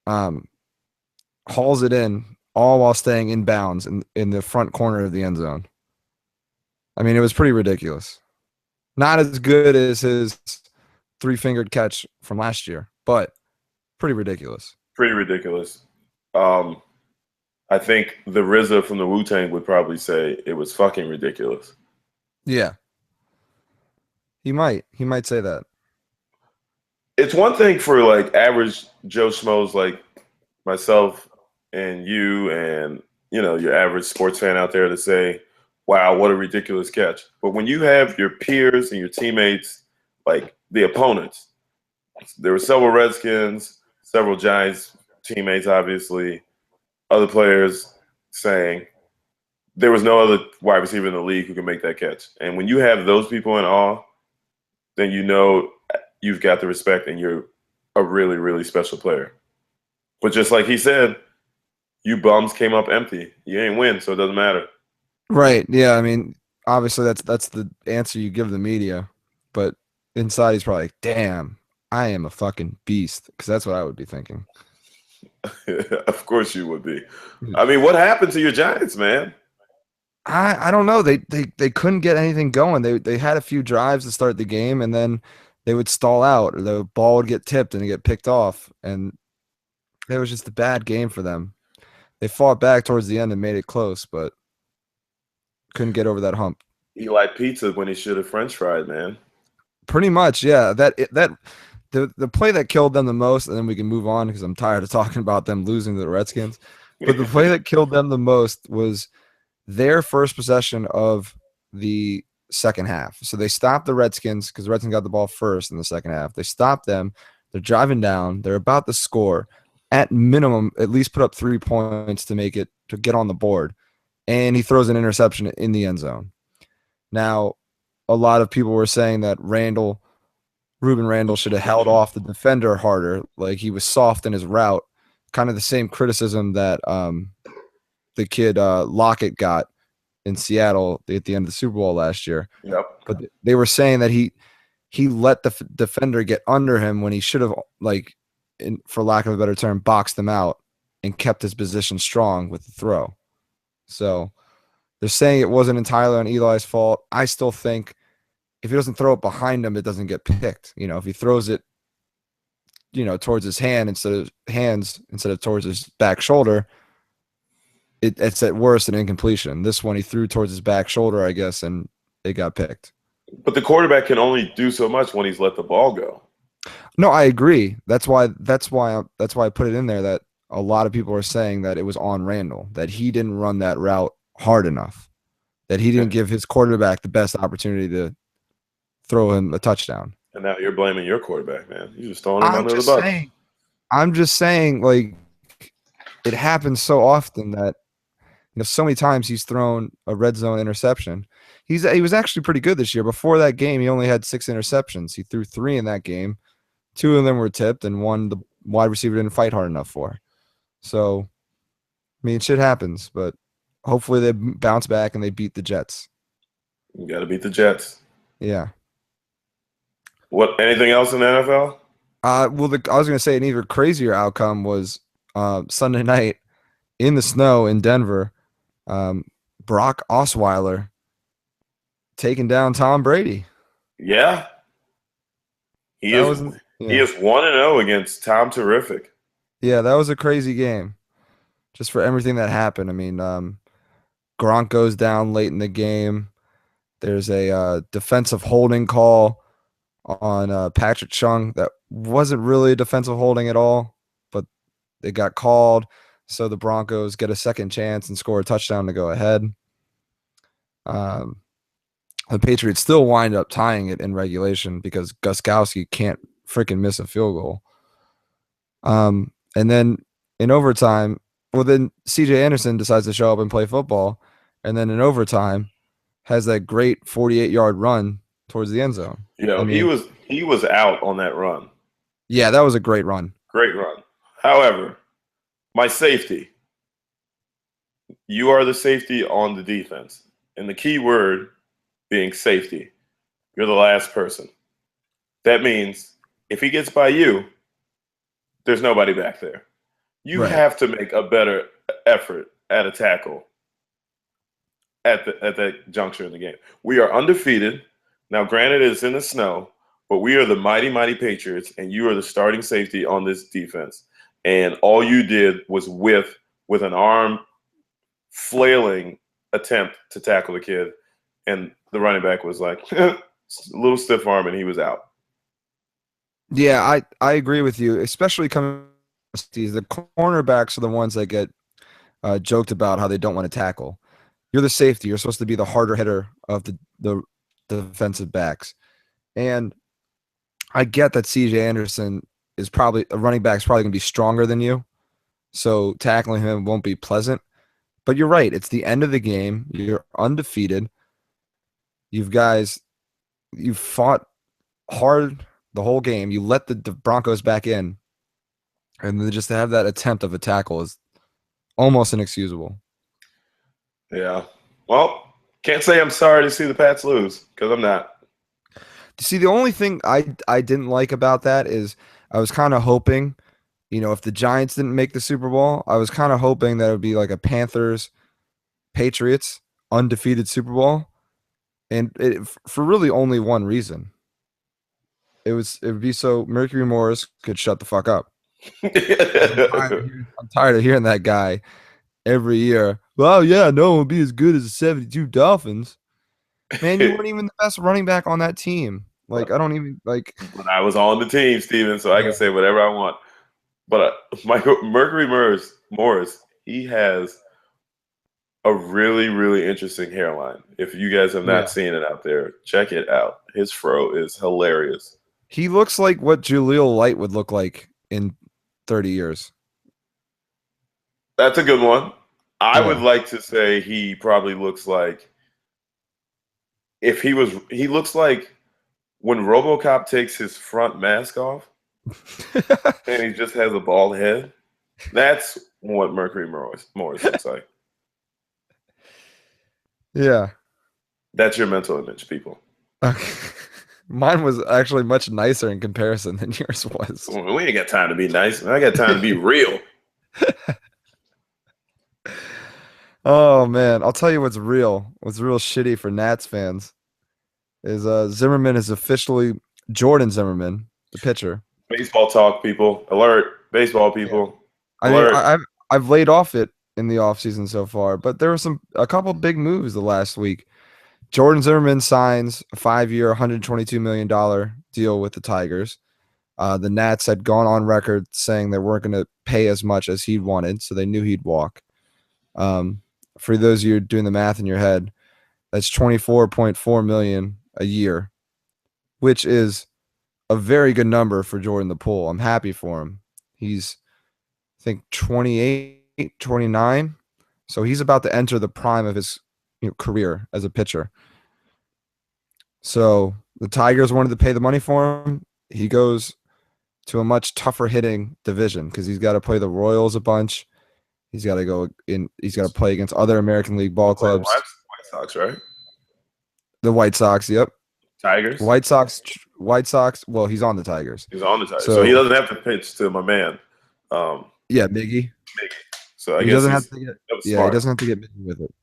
hauls it in, all while staying in bounds in the front corner of the end zone. I mean, it was pretty ridiculous. Not as good as his three-fingered catch from last year, but pretty ridiculous. Pretty ridiculous. I think the RZA from the Wu-Tang would probably say it was fucking ridiculous. Yeah. He might say that. It's one thing for average Joe Schmoes like myself and you and your average sports fan out there to say, wow, what a ridiculous catch. But when you have your peers and your teammates, like the opponents, there were several Redskins, several Giants teammates, obviously, other players saying there was no other wide receiver in the league who could make that catch. And when you have those people in awe, then you've got the respect and you're a really, really special player. But just like he said, you bums came up empty. You ain't win, so it doesn't matter. Right. Yeah. I mean, obviously that's the answer you give the media, but inside he's probably like, damn, I am a fucking beast. Because that's what I would be thinking. Of course you would be. I mean, what happened to your Giants, man? I don't know. They couldn't get anything going. They had a few drives to start the game, and then they would stall out, or the ball would get tipped and get picked off, and it was just a bad game for them. They fought back towards the end and made it close, but couldn't get over that hump. He liked pizza when he should have French fried, man. Pretty much, yeah. The play that killed them the most, and then we can move on because I'm tired of talking about them losing to the Redskins. But the play that killed them the most was their first possession of the second half. So they stopped the Redskins because the Redskins got the ball first in the second half. They stopped them. They're driving down. They're about to score. At minimum, at least put up 3 points to get on the board. And he throws an interception in the end zone. Now, a lot of people were saying that Reuben Randall should have held off the defender harder. Like he was soft in his route. Kind of the same criticism that the kid Lockett got in Seattle at the end of the Super Bowl last year. Yep. But they were saying that he let the defender get under him when he should have, for lack of a better term, boxed him out and kept his position strong with the throw. So they're saying it wasn't entirely on Eli's fault. I still think if he doesn't throw it behind him, it doesn't get picked. If he throws it, towards his hand instead of towards his back shoulder, it's at worst an incompletion. This one he threw towards his back shoulder, I guess, and it got picked. But the quarterback can only do so much when he's let the ball go. No, I agree. That's why I put it in there that a lot of people are saying that it was on Randall, that he didn't run that route hard enough, that he didn't give his quarterback the best opportunity to throw him a touchdown. And now you're blaming your quarterback, man. You're just throwing him under the bus. I'm just saying, it happens so often that so many times he's thrown a red zone interception. He was actually pretty good this year. Before that game, he only had 6 interceptions. He threw 3 in that game. 2 of them were tipped, and one the wide receiver didn't fight hard enough for. So, I mean, shit happens, but hopefully they bounce back and they beat the Jets. You got to beat the Jets. Yeah. What? Anything else in the NFL? I was going to say an even crazier outcome was Sunday night in the snow in Denver. Brock Osweiler taking down Tom Brady. Yeah. He is 1-0 against Tom Terrific. Yeah, that was a crazy game. Just for everything that happened. I mean, Gronk goes down late in the game. There's a defensive holding call on Patrick Chung that wasn't really a defensive holding at all, but it got called. So the Broncos get a second chance and score a touchdown to go ahead. The Patriots still wind up tying it in regulation because Gostkowski can't freaking miss a field goal. And then in overtime, then C.J. Anderson decides to show up and play football, and then in overtime has that great 48-yard run towards the end zone. He was out on that run. Yeah, that was a great run. Great run. However, my safety. You are the safety on the defense. And the key word being safety. You're the last person. That means if he gets by you, there's nobody back there. You have to make a better effort at a tackle at that juncture in the game. We are undefeated. Now, granted, it's in the snow, but we are the mighty, mighty Patriots, and you are the starting safety on this defense. And all you did was with an arm flailing attempt to tackle the kid, and the running back was like a little stiff arm, and he was out. Yeah, I agree with you, especially coming the cornerbacks are the ones that get joked about how they don't want to tackle. You're the safety. You're supposed to be the harder hitter of the defensive backs. And I get that CJ Anderson is probably a running back's probably going to be stronger than you. So tackling him won't be pleasant. But you're right. It's the end of the game. You're undefeated. You've fought hard the whole game. You let the Broncos back in. And then just to have that attempt of a tackle is almost inexcusable. Yeah. Well, can't say I'm sorry to see the Pats lose because I'm not. See, the only thing I didn't like about that is I was kind of hoping, if the Giants didn't make the Super Bowl, I was kind of hoping that it would be like a Panthers Patriots undefeated Super Bowl, and for really only one reason. It would be so Mercury Morris could shut the fuck up. I'm tired of hearing that guy every year. Well, yeah, no one will be as good as the 72 Dolphins. Man, you weren't even the best running back on that team. Like, I don't even like. When I was on the team, Steven, so I can say whatever I want. But Mercury Morris, he has a really, really interesting hairline. If you guys have not seen it out there, check it out. His fro is hilarious. He looks like what Jaleel Light would look like in 30 years. That's a good one. I would like to say he probably looks like he looks like when RoboCop takes his front mask off and he just has a bald head. That's what Mercury Morris looks like. Yeah. That's your mental image, people. Okay. Mine was actually much nicer in comparison than yours was. We ain't got time to be nice. I got time to be real. Oh, man. I'll tell you what's real shitty for Nats fans is Zimmerman is officially Jordan Zimmerman, the pitcher. Baseball talk, people. Alert. Baseball people. Yeah. Alert. I mean, I've laid off it in the offseason so far, but there were a couple big moves the last week. Jordan Zimmerman signs a 5-year, $122 million deal with the Tigers. The Nats had gone on record saying they weren't going to pay as much as he wanted, so they knew he'd walk. For those of you doing the math in your head, that's $24.4 million a year, which is a very good number for Jordan the Pool. I'm happy for him. He's, I think, 28, 29, so he's about to enter the prime of his career as a pitcher. So the Tigers wanted to pay the money for him. He goes to a much tougher hitting division because he's got to play the Royals a bunch. He's got to go in. He's got to play against other American League ball clubs. White Sox, right? The White Sox, yep. Tigers. White Sox. Well, he's on the Tigers. He's on the Tigers, so he doesn't have to pitch to my man. Yeah, Miggy. So he doesn't have to get. Yeah, he doesn't have to get busy with it.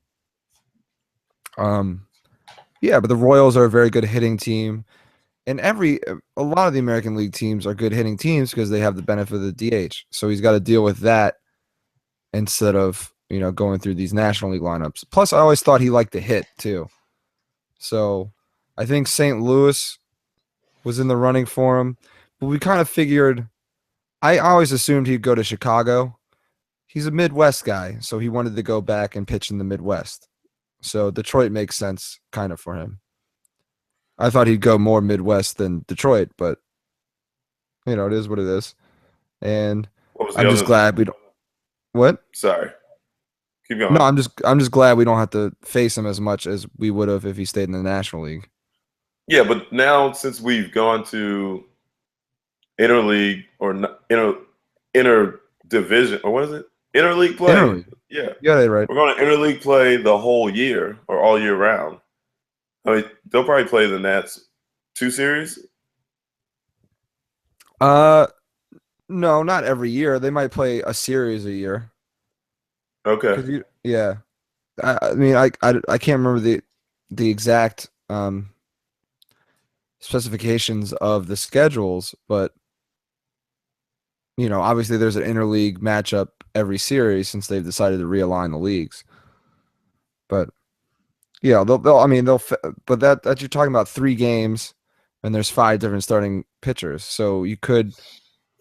Yeah, but the Royals are a very good hitting team, and a lot of the American League teams are good hitting teams because they have the benefit of the DH. So he's got to deal with that instead of going through these National League lineups. Plus, I always thought he liked to hit too. So I think St. Louis was in the running for him, but we kind of figured. I always assumed he'd go to Chicago. He's a Midwest guy, so he wanted to go back and pitch in the Midwest. So Detroit makes sense kind of for him. I thought he'd go more Midwest than Detroit, but it is what it is. And I'm just glad we don't. What? Sorry. Keep going. No, I'm just glad we don't have to face him as much as we would have if he stayed in the National League. Yeah, but now since we've gone to interleague or interdivision, or what is it? Interleague play. Interleague. Yeah, that's right. We're going to interleague play the whole year or all year round. I mean, they'll probably play the Nats 2 series. No, not every year. They might play a series a year. Okay. Yeah. I mean, I can't remember the exact specifications of the schedules, but obviously there's an interleague matchup every series since they've decided to realign the leagues. But yeah, but that you're talking about 3 games and there's 5 different starting pitchers. So you could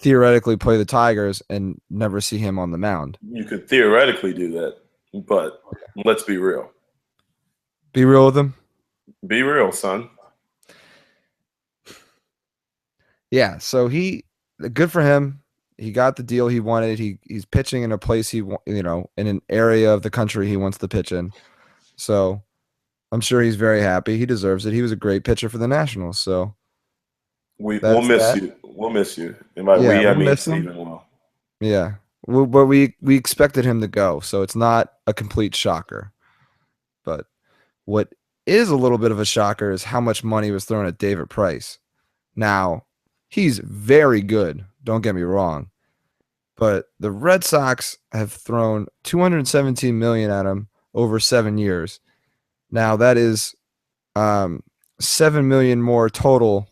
theoretically play the Tigers and never see him on the mound. You could theoretically do that, but let's be real. Be real with him. Be real, son. Yeah, so good for him. He got the deal he wanted. He's pitching in a place in an area of the country he wants to pitch in. So I'm sure he's very happy. He deserves it. He was a great pitcher for the Nationals. So we'll miss you. We'll miss you. And by we, I mean Stephen Will. Yeah, but we expected him to go, so it's not a complete shocker. But what is a little bit of a shocker is how much money was thrown at David Price. Now, he's very good. Don't get me wrong. But the Red Sox have thrown $217 million at him over 7 years. Now that is $7 million more total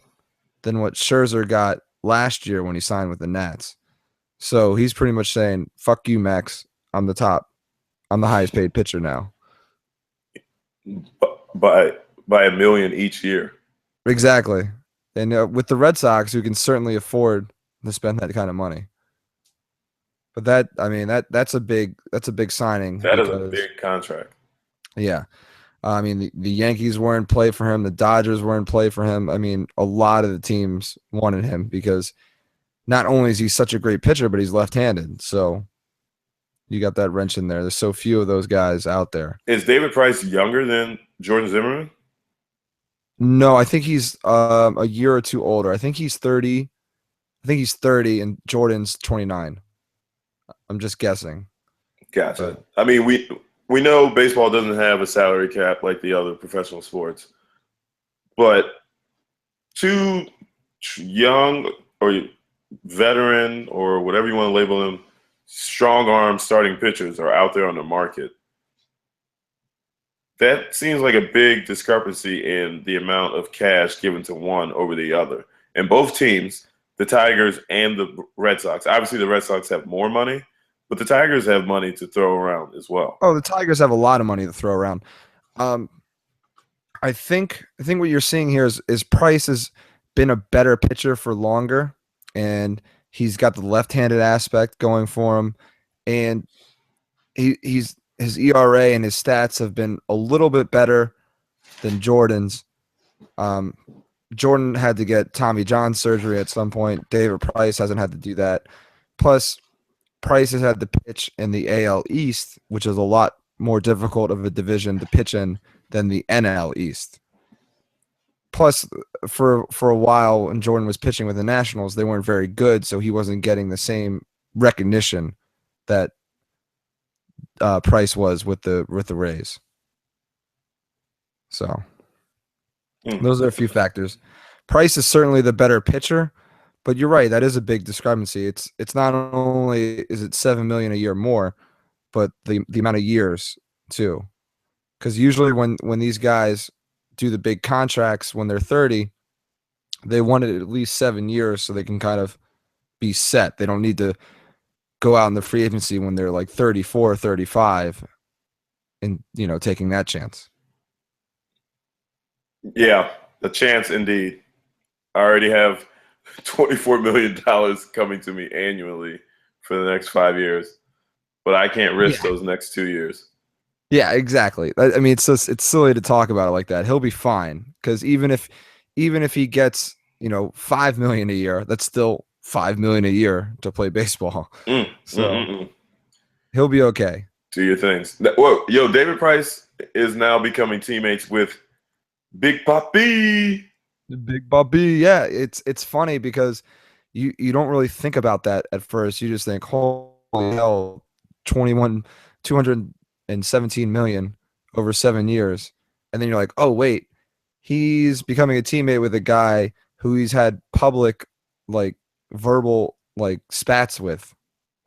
than what Scherzer got last year when he signed with the Nats. So he's pretty much saying, "Fuck you, Max. I'm the top. I'm the highest paid pitcher now." By $1 million each year. Exactly. And with the Red Sox, who can certainly afford to spend that kind of money. But that's a big signing. That is a big contract. Yeah. I mean, the Yankees were in play for him. The Dodgers were in play for him. I mean, a lot of the teams wanted him because not only is he such a great pitcher, but he's left-handed. So you got that wrench in there. There's so few of those guys out there. Is David Price younger than Jordan Zimmerman? No, I think he's a year or two older. I think he's 30. I think he's 30 and Jordan's 29. I'm just guessing. Gotcha. I mean, we know baseball doesn't have a salary cap like the other professional sports, but two young or veteran or whatever you want to label them, strong arm starting pitchers are out there on the market. That seems like a big discrepancy in the amount of cash given to one over the other. And both teams, the Tigers and the Red Sox, obviously the Red Sox have more money, but the Tigers have money to throw around as well. Oh, the Tigers have a lot of money to throw around. I think what you're seeing here is Price has been a better pitcher for longer, and he's got the left-handed aspect going for him, and his ERA and his stats have been a little bit better than Jordan's. Jordan had to get Tommy John surgery at some point. David Price hasn't had to do that. Plus, Price has had to pitch in the AL East, which is a lot more difficult of a division to pitch in than the NL East. Plus, for a while when Jordan was pitching with the Nationals, they weren't very good, so he wasn't getting the same recognition that Price was with the Rays. So those are a few factors. Price is certainly the better pitcher, but you're right, that is a big discrepancy. It's not only is it $7 million a year more, but the amount of years too. Because usually when these guys do the big contracts when they're 30, they want it at least 7 years so they can kind of be set. They don't need to go out in the free agency when they're like 34, 35 and, taking that chance. Yeah, a chance indeed. I already have $24 million coming to me annually for the next 5 years, but I can't risk those next 2 years. Yeah, exactly. I mean, it's silly to talk about it like that. He'll be fine because even if he gets $5 million a year, that's still $5 million a year to play baseball. He'll be okay. Do your things. Whoa, David Price is now becoming teammates with Big Papi. Big Papi, yeah. It's funny because you don't really think about that at first. You just think, holy hell, 217 million over 7 years. And then you're like, oh, wait, he's becoming a teammate with a guy who he's had public, like, verbal, like, spats with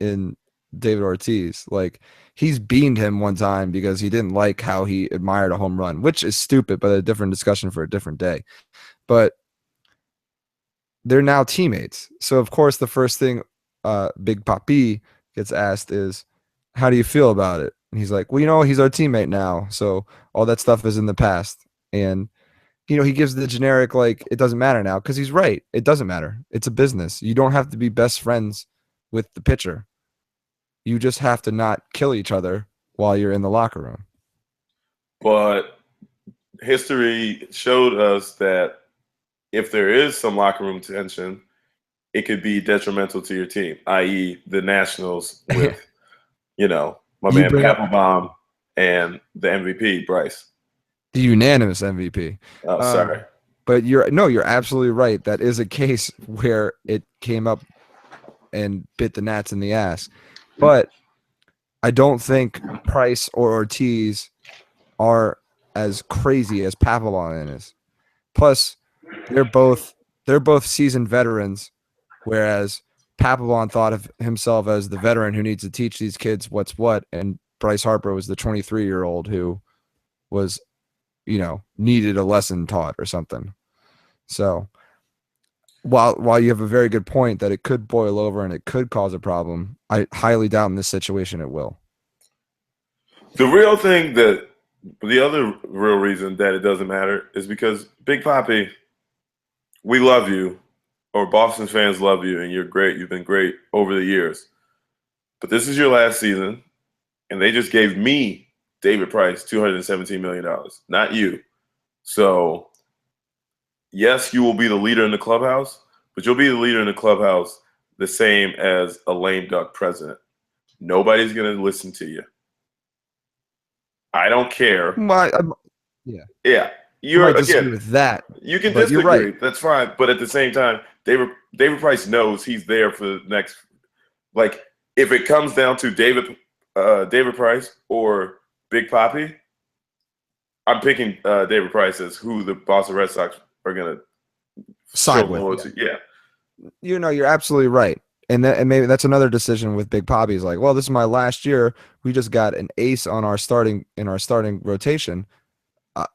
in David Ortiz. Like, he's beamed him one time because he didn't like how he admired a home run, which is stupid, but a different discussion for a different day. But they're now teammates. So, of course, the first thing Big Papi gets asked is, how do you feel about it? And he's like, well, he's our teammate now. So all that stuff is in the past. And he gives the generic, like, it doesn't matter now, because he's right. It doesn't matter. It's a business. You don't have to be best friends with the pitcher. You just have to not kill each other while you're in the locker room. But history showed us that if there is some locker room tension, it could be detrimental to your team, i.e. the Nationals with, my man Papelbon and the MVP, Bryce. The unanimous MVP. Oh, sorry. But you're absolutely right. That is a case where it came up and bit the Nats in the ass. But I don't think Price or Ortiz are as crazy as Papelbon is. Plus, they're both seasoned veterans, whereas Papelbon thought of himself as the veteran who needs to teach these kids what's what, and Bryce Harper was the 23-year-old who was, needed a lesson taught or something. So while you have a very good point that it could boil over and it could cause a problem, I highly doubt in this situation it will. The other real reason that it doesn't matter is because Big Papi, we love you, or Boston fans love you, and you're great. You've been great over the years. But this is your last season, and they just gave me, David Price, $217 million, not you. So, yes, you will be the leader in the clubhouse, but you'll be the leader in the clubhouse the same as a lame duck president. Nobody's going to listen to you. I don't care. Yeah. You're again with that. You can disagree. Right. That's fine. But at the same time, David Price knows he's there for the next. Like, if it comes down to David Price or Big Papi, I'm picking David Price as who the Boston Red Sox are going to side with. Yeah. You're absolutely right. And maybe that's another decision with Big Papi. Is like, well, this is my last year. We just got an ace on our starting rotation.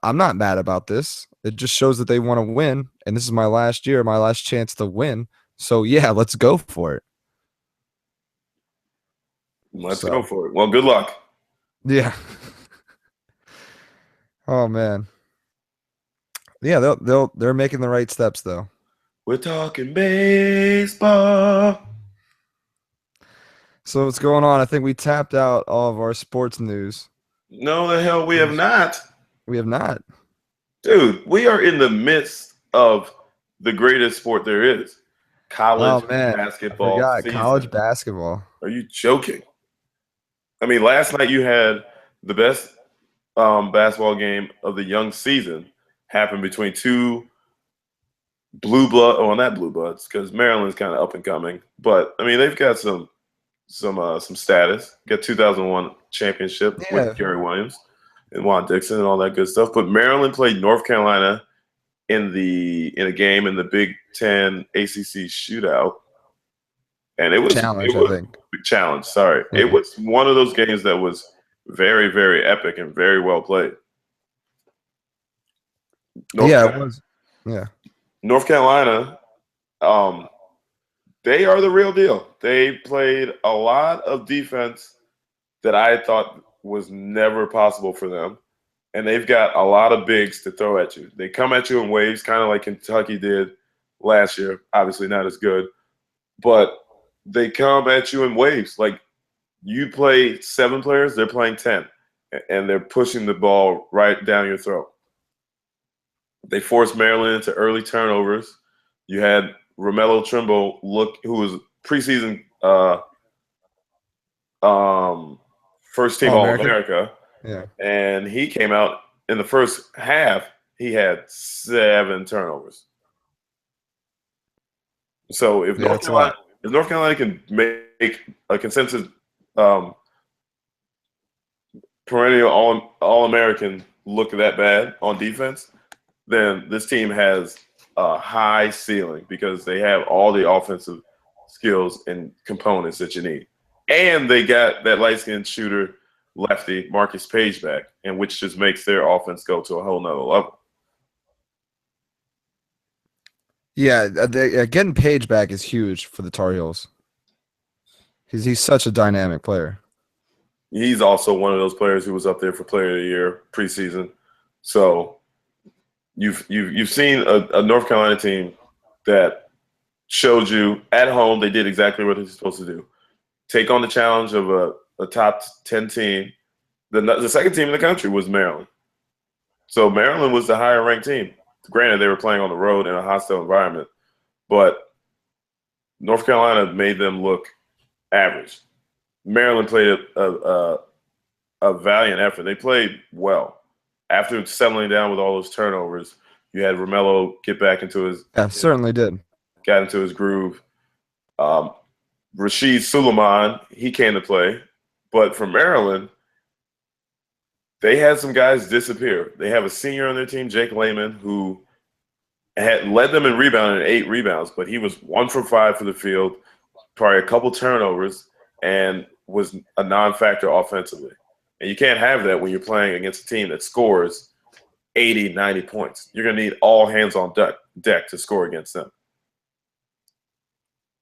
I'm not mad about this. It just shows that they want to win, and this is my last year, my last chance to win. So yeah, let's go for it. Let's go for it. Well, good luck. Yeah. Oh man. Yeah, they're making the right steps though. We're talking baseball. So what's going on? I think we tapped out all of our sports news. No, the hell we have not. We have not. Dude, we are in the midst of the greatest sport there is. College basketball. I forgot. College basketball. Are you joking? I mean, last night you had the best basketball game of the young season happen between two not blue bloods, because Maryland's kind of up and coming. But I mean, they've got some status. Got 2001 championship with Gary Williams and Juan Dixon and all that good stuff. But Maryland played North Carolina in a game in the Big Ten ACC shootout, and it was challenge. Sorry, yeah. It was one of those games that was very, very epic and very well played. It was. Yeah, North Carolina, they are the real deal. They played a lot of defense that I thought was never possible for them. And they've got a lot of bigs to throw at you. They come at you in waves, kind of like Kentucky did last year. Obviously not as good. But they come at you in waves. Like, you play 7 players, they're playing 10. And they're pushing the ball right down your throat. They forced Maryland into early turnovers. You had Romello Trimble who was preseason first team All-America. Yeah. And he came out in the first half, he had 7 turnovers. So if North Carolina can make a consensus perennial All-American look that bad on defense, then this team has a high ceiling because they have all the offensive skills and components that you need. And they got that light-skinned shooter lefty, Marcus Page, back, and which just makes their offense go to a whole nother level. Yeah, getting Page back is huge for the Tar Heels. He's such a dynamic player. He's also one of those players who was up there for Player of the Year preseason. So, You've seen a North Carolina team that showed you at home they did exactly what they're supposed to do. Take on the challenge of a top 10 team. The second team in the country was Maryland. So Maryland was the higher ranked team. Granted, they were playing on the road in a hostile environment, but North Carolina made them look average. Maryland played a valiant effort. They played well. After settling down with all those turnovers, you had Romello get back into his certainly did. Got into his groove. Rashid Suleiman, he came to play. But for Maryland, they had some guys disappear. They have a senior on their team, Jake Lehman, who had led them in rebounding 8 rebounds, but he was 1 for 5 for the field, probably a couple turnovers, and was a non-factor offensively. And you can't have that when you're playing against a team that scores 80, 90 points. You're going to need all hands on deck to score against them.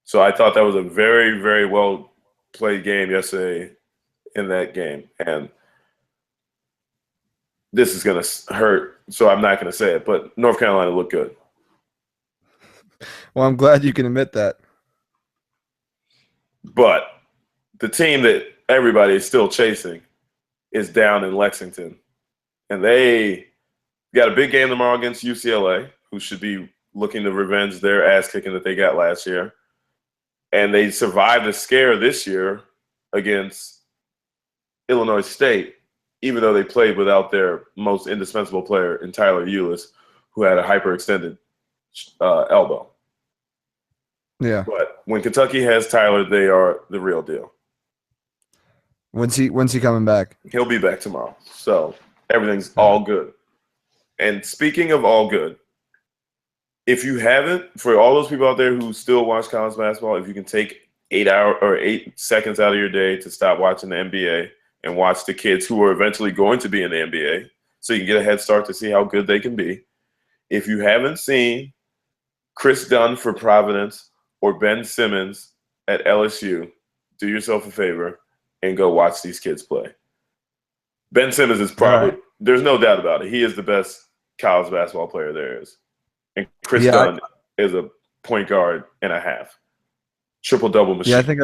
So I thought that was a very, very well played game yesterday in that game. And this is going to hurt, so I'm not going to say it, but North Carolina looked good. Well, I'm glad you can admit that. But the team that everybody is still chasing is down in Lexington. And they got a big game tomorrow against UCLA, who should be looking to revenge their ass kicking that they got last year. And they survived the scare this year against Illinois State, even though they played without their most indispensable player in Tyler Eulis, who had a hyperextended elbow. Yeah. But when Kentucky has Tyler, they are the real deal. When's he coming back? He'll be back tomorrow. So everything's all good. And speaking of all good, if you haven't, for all those people out there who still watch college basketball, if you can take 8 seconds out of your day to stop watching the NBA and watch the kids who are eventually going to be in the NBA, so you can get a head start to see how good they can be. If you haven't seen Chris Dunn for Providence or Ben Simmons at LSU, do yourself a favor and go watch these kids play. Ben Simmons is probably, there's no doubt about it, he is the best college basketball player there is. And Chris Dunn is a point guard and a half. Triple-double machine. I think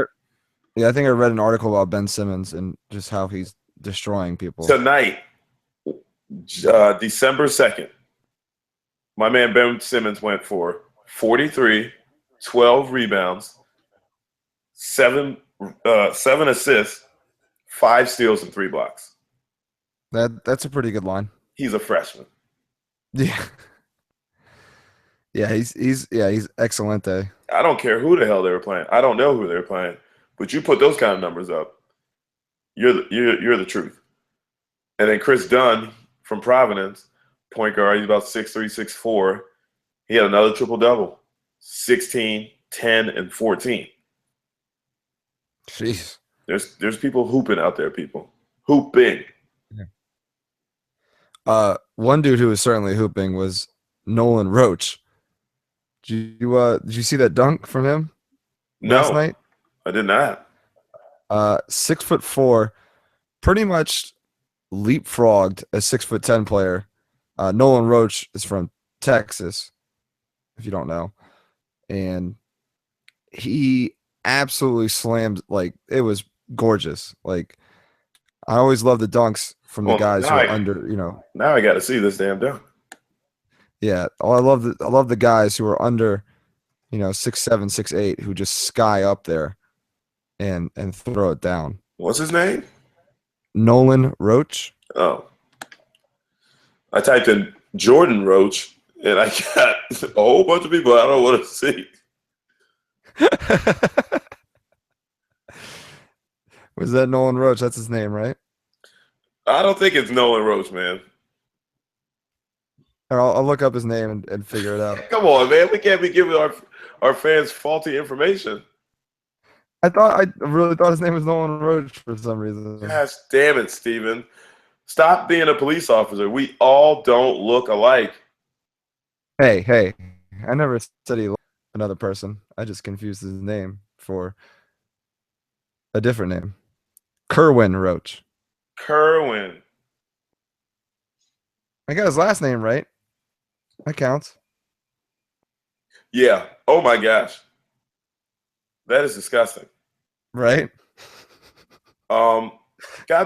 I read an article about Ben Simmons and just how he's destroying people. Tonight, December 2nd, my man Ben Simmons went for 43, 12 rebounds, 7 assists, 5 steals, and 3 blocks. That's a pretty good line. He's a freshman. Yeah. Yeah, he's excelente. I don't care who the hell they were playing. I don't know who they were playing, but you put those kind of numbers up, you're the truth. And then Chris Dunn from Providence, point guard, he's about 6'3", 6'4". He had another triple-double, 16, 10, and 14. Jeez. There's people hooping out there, people. Hooping. Yeah. One dude who was certainly hooping was Nolan Roach. Did you see that dunk from him last night? I did not. 6'4", pretty much leapfrogged a 6'10" player. Nolan Roach is from Texas, if you don't know, and he absolutely slammed. Like, it was gorgeous. Like, I always love the dunks from the guys who are under. Now I got to see this damn dunk. Yeah, I love the guys who are under, 6'7", 6'8", who just sky up there, and throw it down. What's his name? Nolan Roach. Oh, I typed in Jordan Roach, and I got a whole bunch of people I don't want to see. Was that Nolan Roach? That's his name, right? I don't think it's Nolan Roach, man. I'll look up his name and figure it out. Come on, man. We can't be giving our fans faulty information. I really thought his name was Nolan Roach for some reason. Gosh damn it, Steven. Stop being a police officer. We all don't look alike. Hey. I never said he looked like another person. I just confused his name for a different name. Kerwin Roach. Kerwin. I got his last name right. That counts. Yeah. Oh my gosh. That is disgusting. Right? God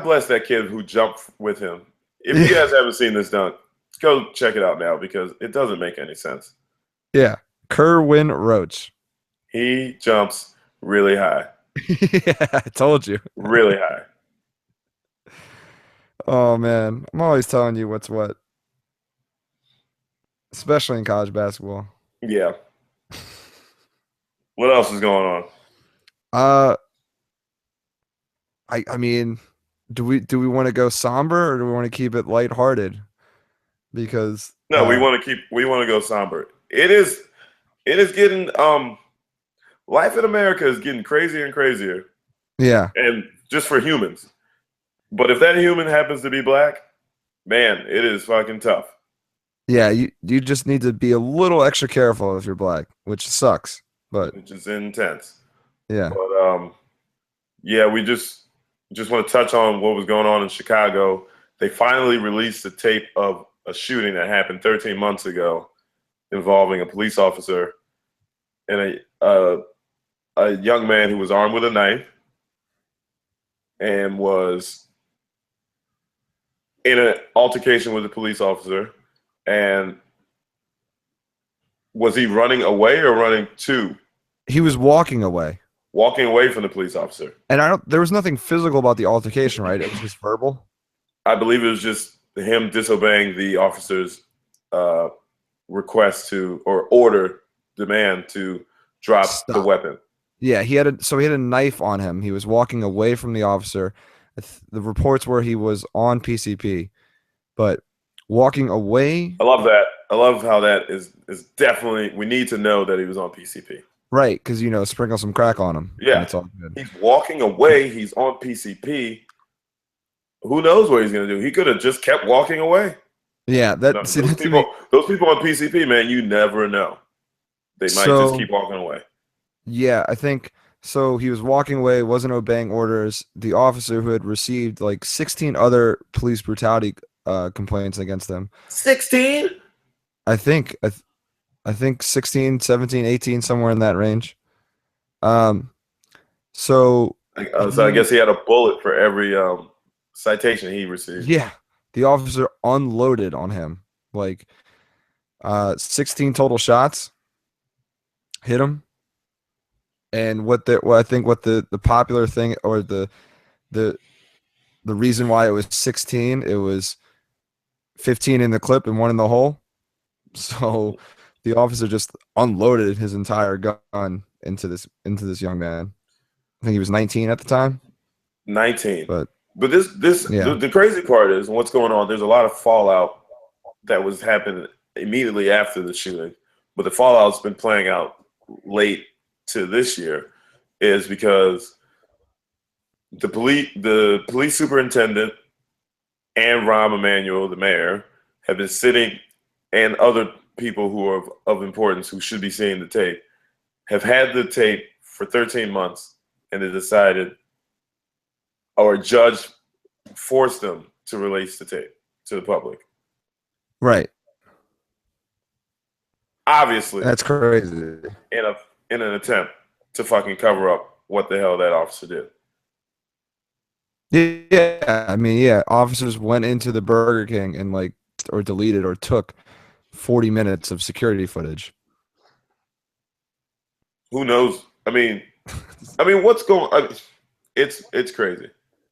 bless that kid who jumped with him. If you Yeah. guys haven't seen this dunk, go check it out now because it doesn't make any sense. Yeah. Kerwin Roach. He jumps really high. Yeah, I told you. Really high. Oh man. I'm always telling you what's what, especially in college basketball. Yeah. What else is going on? Uh I mean, do we want to go somber or do we want to keep it lighthearted? Because No, we want to go somber. It is getting life in America is getting crazier and crazier. yeah. And just for humans. But if that human happens to be black, man, it is fucking tough. Yeah, you just need to be a little extra careful if you're black, which sucks. But Which is intense. yeah. But yeah, we just want to touch on what was going on in Chicago. They finally released the tape of a shooting that happened 13 months ago involving a police officer and a young man who was armed with a knife and was in an altercation with a police officer. And was he running away or running to? He was walking away. Walking away from the police officer. And there was nothing physical about the altercation, right? It was just verbal. I believe it was just him disobeying the officer's request to or order, demand to drop the weapon. Yeah, he had a knife on him. He was walking away from the officer. The reports were he was on PCP, but walking away. I love that. I love how that is definitely. We need to know that he was on PCP. Right, because sprinkle some crack on him. Yeah, it's all good. He's walking away. He's on PCP. Who knows what he's gonna do? He could have just kept walking away. Yeah, those people on PCP, man, you never know. They might just keep walking away. Yeah, I think so. He was walking away, wasn't obeying orders. The officer who had received like 16 other police brutality complaints against him. 16? I think 16, 17, 18, somewhere in that range. So I guess he had a bullet for every citation he received. Yeah, the officer unloaded on him like 16 total shots, hit him. And what I think the popular thing or the reason why it was 16, it was 15 in the clip and 1 in the hole. So the officer just unloaded his entire gun into this young man. I think he was 19 at the time. 19. But the crazy part is what's going on. There's a lot of fallout that was happening immediately after the shooting, but the fallout's been playing out late to this year is because the police superintendent and Rahm Emanuel, the mayor, have been sitting, and other people who are of importance who should be seeing the tape have had the tape for 13 months, and they decided, or a judge forced them to release the tape to the public. Right. Obviously, that's crazy. In an attempt to fucking cover up what the hell that officer did. Yeah, I mean, yeah, officers went into the Burger King and or deleted or took 40 minutes of security footage. Who knows? I mean, what's going on? It's crazy.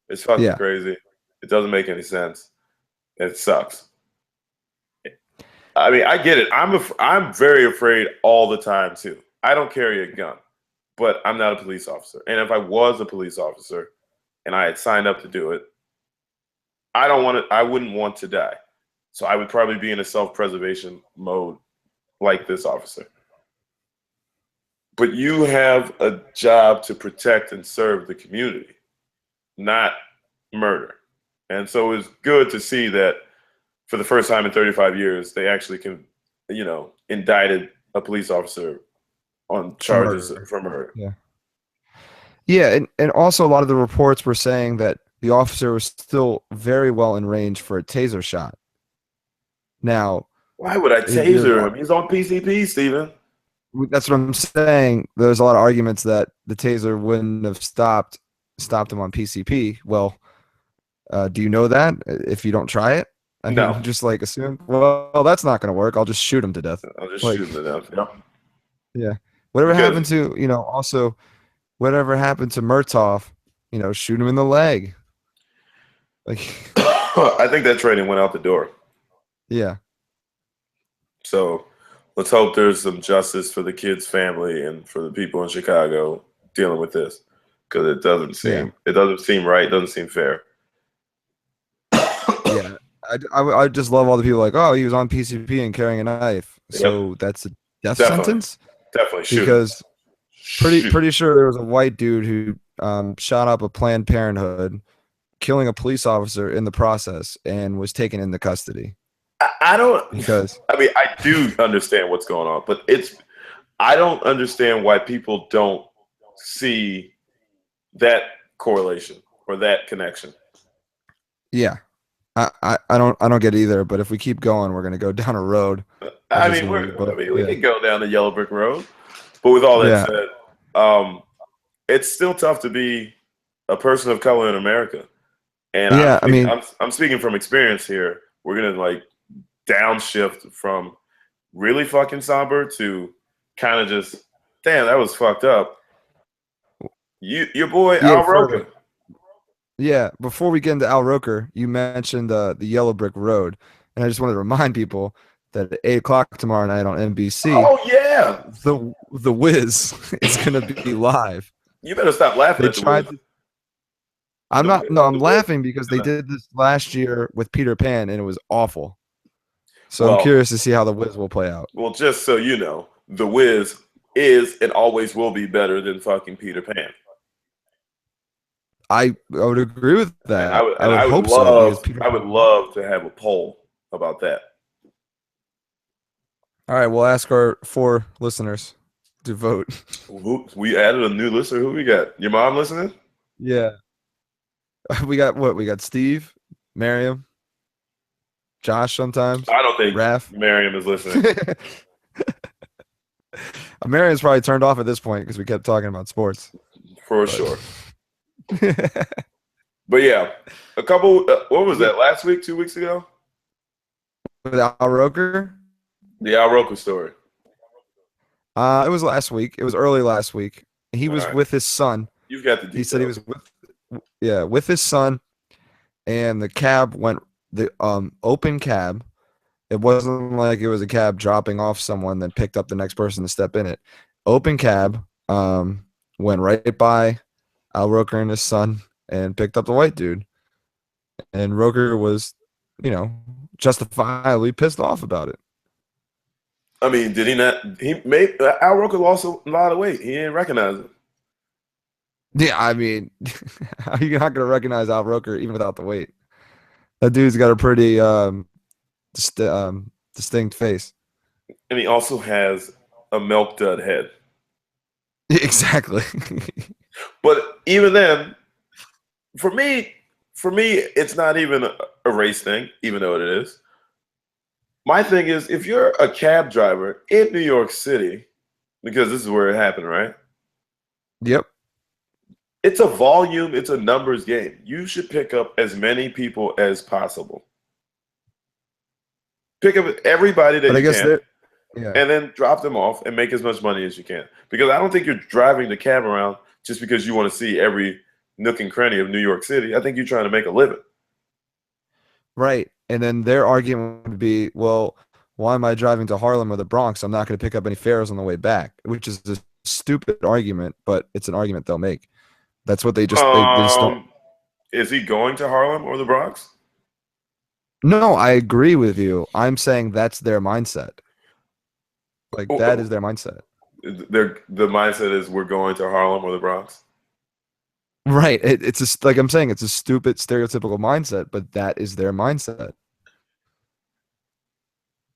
It's fucking crazy. It doesn't make any sense. It sucks. I mean, I get it. I'm very afraid all the time too. I don't carry a gun, but I'm not a police officer. And if I was a police officer and I had signed up to do it, I wouldn't want to die. So I would probably be in a self-preservation mode like this officer. But you have a job to protect and serve the community, not murder. And so it's good to see that for the first time in 35 years, they actually indicted a police officer on charges for murder. Yeah. Yeah, and also a lot of the reports were saying that the officer was still very well in range for a taser shot. Now, Why would I There's a taser lot, him? He's on PCP, Steven. that's what I'm saying. There's a lot of arguments that the taser wouldn't have stopped him on PCP. Well, do you know that if you don't try it? I No, mean, just like assume, well, that's not going to work. I'll just shoot him to death. I'll just Like, shoot him to death. Yep. yeah. Whatever Because happened to, also whatever happened to Murtaugh, shoot him in the leg. Like, I think that training went out the door. yeah. So let's hope there's some justice for the kid's family and for the people in Chicago dealing with this, because it doesn't seem right. It doesn't seem fair. Yeah. I just love all the people like, oh, he was on PCP and carrying a knife. So that's a death sentence? Definitely shoot. Because pretty sure there was a white dude who shot up a Planned Parenthood, killing a police officer in the process, and was taken into custody. I don't. Because I mean, I do understand what's going on, but I don't understand why people don't see that correlation or that connection. yeah, I don't get it either. But if we keep going, we're gonna go down a road. I mean, we can go down the yellow brick road, but with all that said, it's still tough to be a person of color in America. And I'm speaking from experience here. We're gonna like downshift from really fucking somber to kind of just, damn, that was fucked up. Your boy Al Roker. Yeah, before we get into Al Roker, you mentioned the yellow brick road, and I just wanted to remind people that at 8:00 tomorrow night on NBC. Oh yeah, the Wiz is gonna be live. You better stop laughing at the Wiz. I'm laughing because they did this last year with Peter Pan and it was awful. So I'm curious to see how the Wiz will play out. Well, just so you know, the Wiz is and always will be better than fucking Peter Pan. I would agree with that. I would love to have a poll about that. All right, we'll ask our 4 listeners to vote. We added a new listener. Who we got? Your mom listening? Yeah. We got what? We got Steve, Miriam, Josh sometimes. I don't think Raph. Miriam is listening. Miriam's probably turned off at this point because we kept talking about sports. For sure. But yeah, a couple, what was that, last week, 2 weeks ago? With Al Roker? The Al Roker story. It was last week. It was early last week. He was with his son. You've got the details. He said he was with his son, and the cab went, the open cab. It wasn't like it was a cab dropping off someone that picked up the next person to step in it. Open cab went right by Al Roker and his son and picked up the white dude. And Roker was, justifiably pissed off about it. I mean, did he not? Al Roker lost a lot of weight. He didn't recognize it. Yeah, I mean, how are you not going to recognize Al Roker even without the weight? That dude's got a pretty distinct face. And he also has a milk dud head. Exactly. But even then, for me, it's not even a race thing, even though it is. My thing is, if you're a cab driver in New York City, because this is where it happened, right? Yep. It's a volume, it's a numbers game. You should pick up as many people as possible. Pick up everybody that you can, and then drop them off and make as much money as you can. Because I don't think you're driving the cab around just because you want to see every nook and cranny of New York City. I think you're trying to make a living. Right. And then their argument would be, well, why am I driving to Harlem or the Bronx? I'm not going to pick up any fares on the way back, which is a stupid argument, but it's an argument they'll make. That's what they just don't. Is he going to Harlem or the Bronx? No, I agree with you. I'm saying that's their mindset. Like, that is their mindset. The mindset is we're going to Harlem or the Bronx? Right. It's just like I'm saying, it's a stupid stereotypical mindset, but that is their mindset.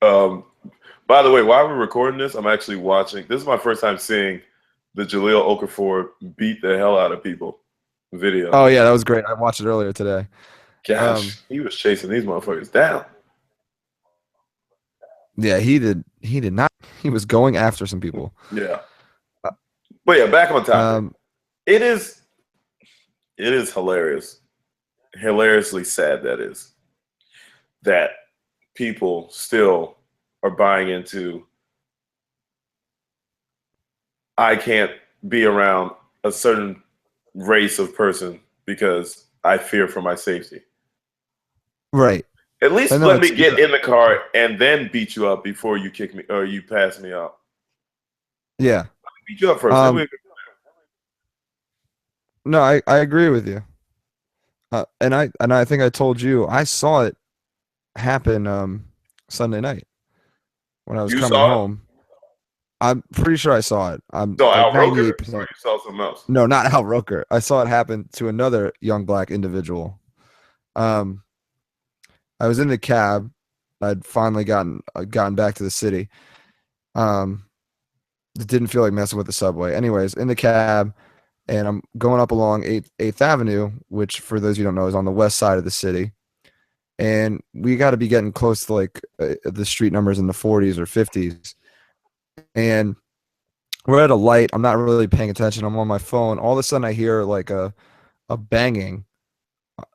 By the way, while we're recording this, I'm actually watching. This is my first time seeing the Jaleel Okafor beat the hell out of people video. Oh yeah, that was great. I watched it earlier today. Gosh, he was chasing these motherfuckers down. Yeah, he did. He did not. He was going after some people. Yeah. But yeah, back on topic. Um, It is hilarious. Hilariously sad that people still are buying into I can't be around a certain race of person because I fear for my safety. right. At I least know let me it's get in the car and then beat you up before you kick me or you pass me out. yeah. Beat you up first. Then Um, no, I agree with you. And I think I told you I saw it happen Sunday night when I was you coming saw it? home. I'm pretty sure I saw it. I'm So like Al Roker, or 98%. you saw something else? No, not Al Roker. I saw it happen to another young black individual. Um, I was in the cab. I'd finally gotten back to the city. Um, it didn't feel like messing with the subway. Anyways, in the cab, and I'm going up along 8th Avenue, which for those you don't know is on the west side of the city. And we got to be getting close to like the street numbers in the 40s or 50s. And we're at a light. I'm not really paying attention. I'm on my phone. All of a sudden, I hear like a banging,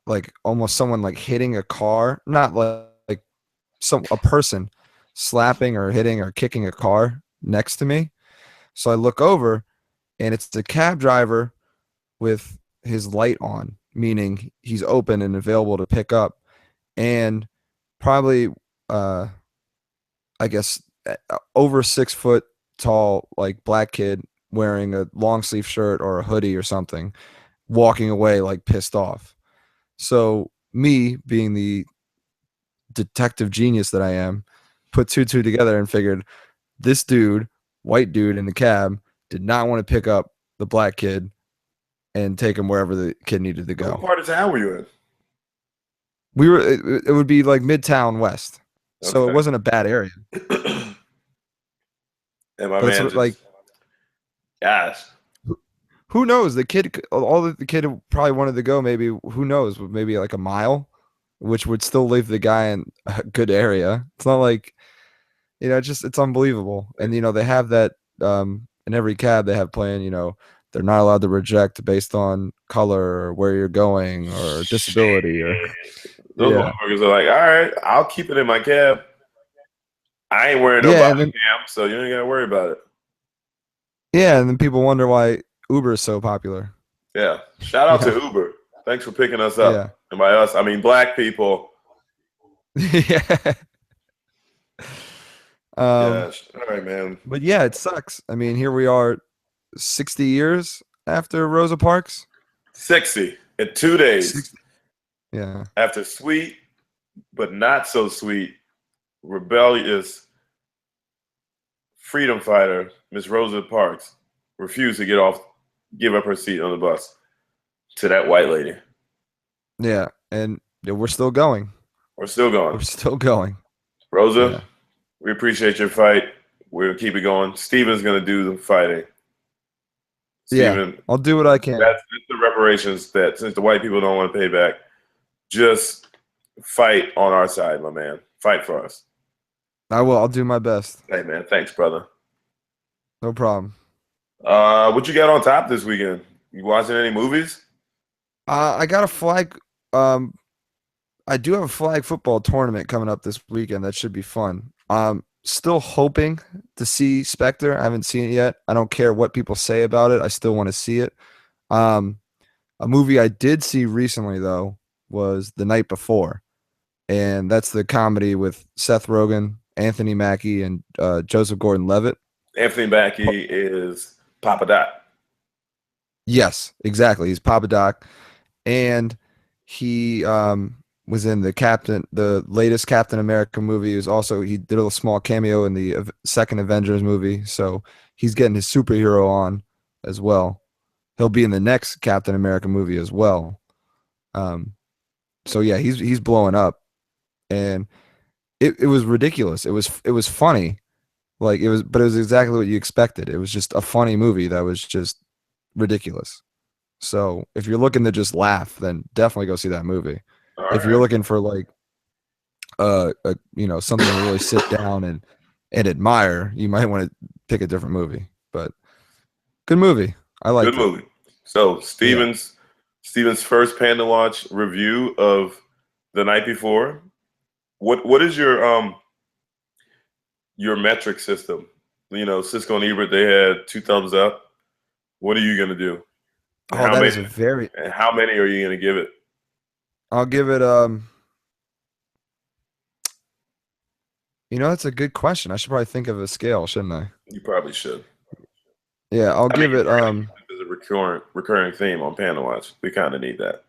like almost someone like hitting a car, not like a person slapping or hitting or kicking a car next to me. So I look over, and it's the cab driver with his light on, meaning he's open and available to pick up, and probably uh I guess over 6 foot tall, like black kid wearing a long sleeve shirt or a hoodie or something, walking away like pissed off. So me being the detective genius that I am, put two together and figured this dude, white dude in the cab, did not want to pick up the black kid and take him wherever the kid needed to What go. part of town were you in? We were it would be like Midtown West. So it Okay. wasn't a bad area. And my But it's man like, just, gosh, who knows? The kid, all the kid probably wanted to go. Maybe who knows? Maybe like a mile, which would still leave the guy in a good area. It's not like it's unbelievable. And they have that in every cab they have playing. They're not allowed to reject based on color or where you're going or disability or those yeah, motherfuckers are like, all right, I'll keep it in my cab. I ain't wearing no yeah, body and then cam, so you ain't gotta worry about it. people wonder why Uber is so popular. Yeah. Shout out to Yeah, Uber. Thanks for picking us yeah, up. And by us, I mean black people. yeah. Um, Yes. All right, man. but yeah, it sucks. I mean, here we are 60 years after Rosa Parks. 60 in 2 days 60, yeah. after sweet, but not so sweet, rebellious freedom fighter, Miss Rosa Parks, refused to give up her seat on the bus to that white lady. Yeah. And we're still going. We're still going. We're still going. Rosa, Yeah. we appreciate your fight. We'll keep it going. Steven's going to do the fighting. Yeah. Steven, I'll do what I can. that's the reparations that since the white people don't want to pay back, just fight on our side, my man. Fight for us. I will. I'll do my best. Hey, man. Thanks, brother. No problem. What you got on top this weekend? You watching any movies? I got a flag. I do have a flag football tournament coming up this weekend. That should be fun. Still hoping to see Spectre. I haven't seen it yet. I don't care what people say about it. I still want to see it. A movie I did see recently though was The Night Before, and that's the comedy with Seth Rogen, Anthony Mackie, and Joseph Gordon-Levitt. Anthony Mackie is Papa Doc. Yes, exactly. He's Papa Doc, and he was in the latest Captain America movie. He did a small cameo in the second Avengers movie, so he's getting his superhero on as well. He'll be in the next Captain America movie as well. So yeah, he's blowing up, and it was ridiculous. It was funny, but it was exactly what you expected. It was just a funny movie that was just ridiculous. So if you're looking to just laugh, then definitely go see that movie. All If you're right. looking for like something to really sit down and admire, you might want to pick a different movie. But good movie. I Good liked it. movie. So Yeah. Steven's first PandaWatch review of The Night Before. What is your metric system? Cisco and Ebert, they had 2 thumbs up. What are you gonna do? And Oh, how that many is a very. and how many are you gonna give it? I'll give it. That's a good question. I should probably think of a scale, shouldn't I? You probably should. Yeah, I'll I mean, give it. there's a recurring theme on PandaWatch. We kind of need that.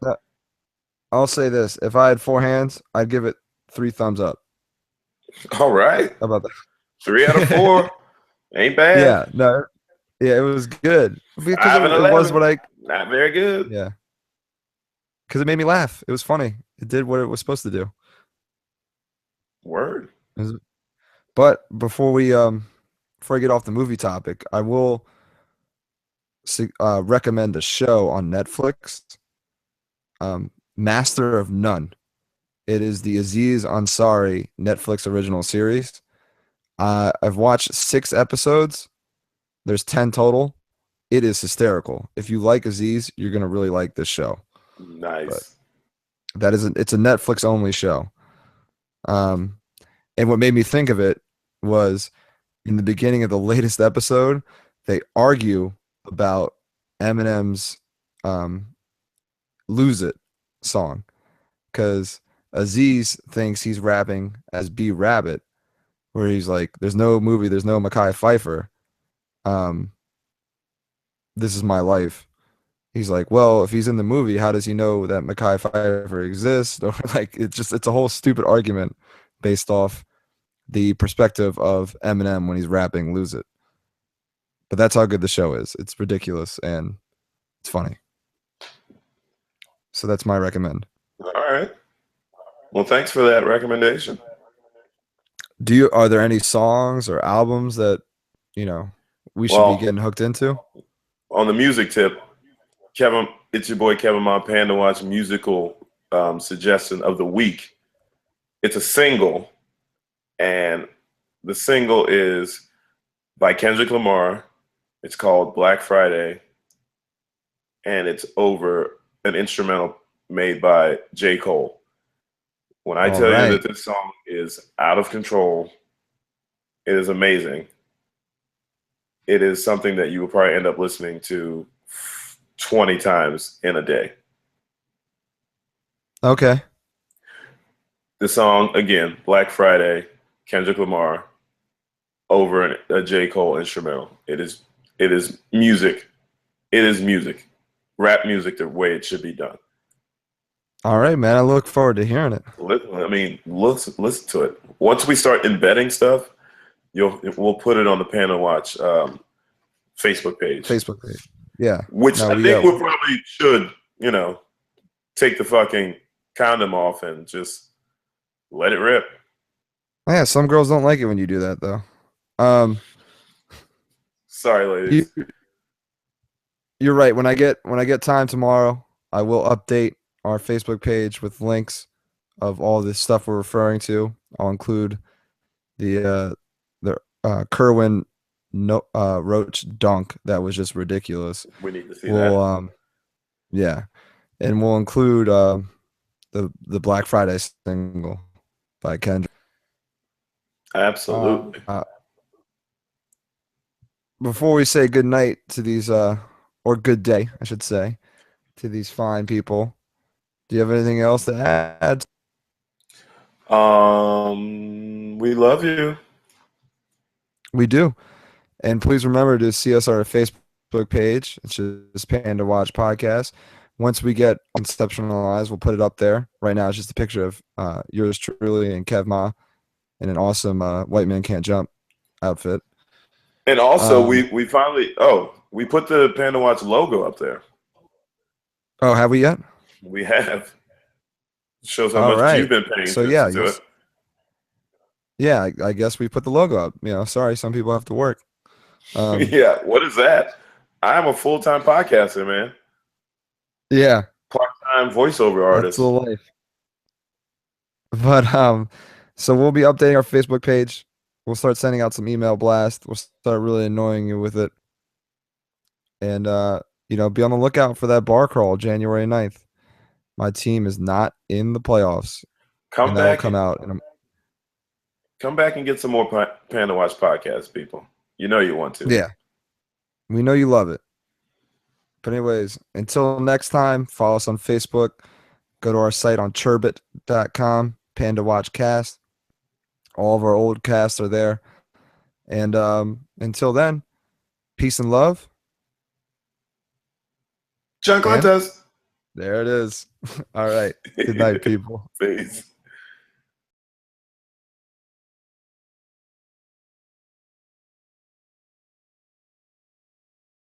I'll say this: if I had 4 hands, I'd give it 3 thumbs up. All right, How about that? 3 out of 4 ain't bad. Yeah, no, yeah, it was good because 5 and it was 11, what I. not very good. Yeah, because it made me laugh. It was funny. It did what it was supposed to do. Word. But before I get off the movie topic, I will recommend a show on Netflix, Master of None. It is the Aziz Ansari Netflix original series. I've watched 6 episodes. There's 10 total. It is hysterical. If you like Aziz, you're gonna really like this show. Nice. But it's a Netflix only show. And what made me think of it was in the beginning of the latest episode, they argue about Eminem's "Lose It" song because Aziz thinks he's rapping as B Rabbit, where he's like, "There's no movie, there's no Mekhi Phifer. This is my life." He's like, "Well, if he's in the movie, how does he know that Mekhi Phifer exists?" Or like, it's a whole stupid argument based off the perspective of Eminem when he's rapping "Lose It." But that's how good the show is. It's ridiculous and it's funny. So that's my recommend. All right. Well, thanks for that recommendation. Are there any songs or albums that, we should be Well, getting hooked into? on the music tip, Kevin, it's your boy Kevin Ma, PandaWatch musical suggestion of the week. It's a single, and the single is by Kendrick Lamar. It's called Black Friday, and it's over an instrumental made by J. Cole. When I All tell you right. that this song is out of control, it is amazing. It is something that you will probably end up listening to 20 times in a day. Okay. The song, again, Black Friday, Kendrick Lamar, over a J. Cole instrumental. It is music. It is music. Rap music the way it should be done. All right, man. I look forward to hearing it. Listen to it. Once we start embedding stuff, we'll put it on the PandaWatch Facebook page. Yeah. Which I think we probably should, take the fucking condom off and just let it rip. Yeah, some girls don't like it when you do that, though. Sorry, ladies. You're right. When I get time tomorrow, I will update our Facebook page with links of all this stuff we're referring to. I'll include the Kerwin Roach dunk that was just ridiculous. We need to see that. Yeah, and we'll include the Black Friday single by Kendrick. Absolutely. Before we say good night to these, or good day, I should say, to these fine people, do you have anything else to add? We love you. We do. And please remember to see us on our Facebook page. It's just PandaWatch Podcast. Once we get conceptualized, we'll put it up there. Right now, it's just a picture of yours truly and Kev Ma in an awesome White Man Can't Jump outfit. And also, we finally we put the PandaWatch logo up there. Oh, have we yet? We have. Shows how much you've been paying attention to it. Yeah, I guess we put the logo up. Sorry, some people have to work. Yeah, what is that? I'm a full-time podcaster, man. Yeah. Part-time voiceover artist. That's the life. But So we'll be updating our Facebook page. We'll start sending out some email blasts. We'll start really annoying you with it. And be on the lookout for that bar crawl January 9th. My team is not in the playoffs. Come And that'll back come out in a Come back and get some more Panda Watch Podcast, people. You know you want to. Yeah. We know you love it. But anyways, until next time, follow us on Facebook. Go to our site on churbit.com, PandaWatch Cast. All of our old casts are there. And until then, peace and love. John And Clantes. there it is. All right. Good night, people. Peace.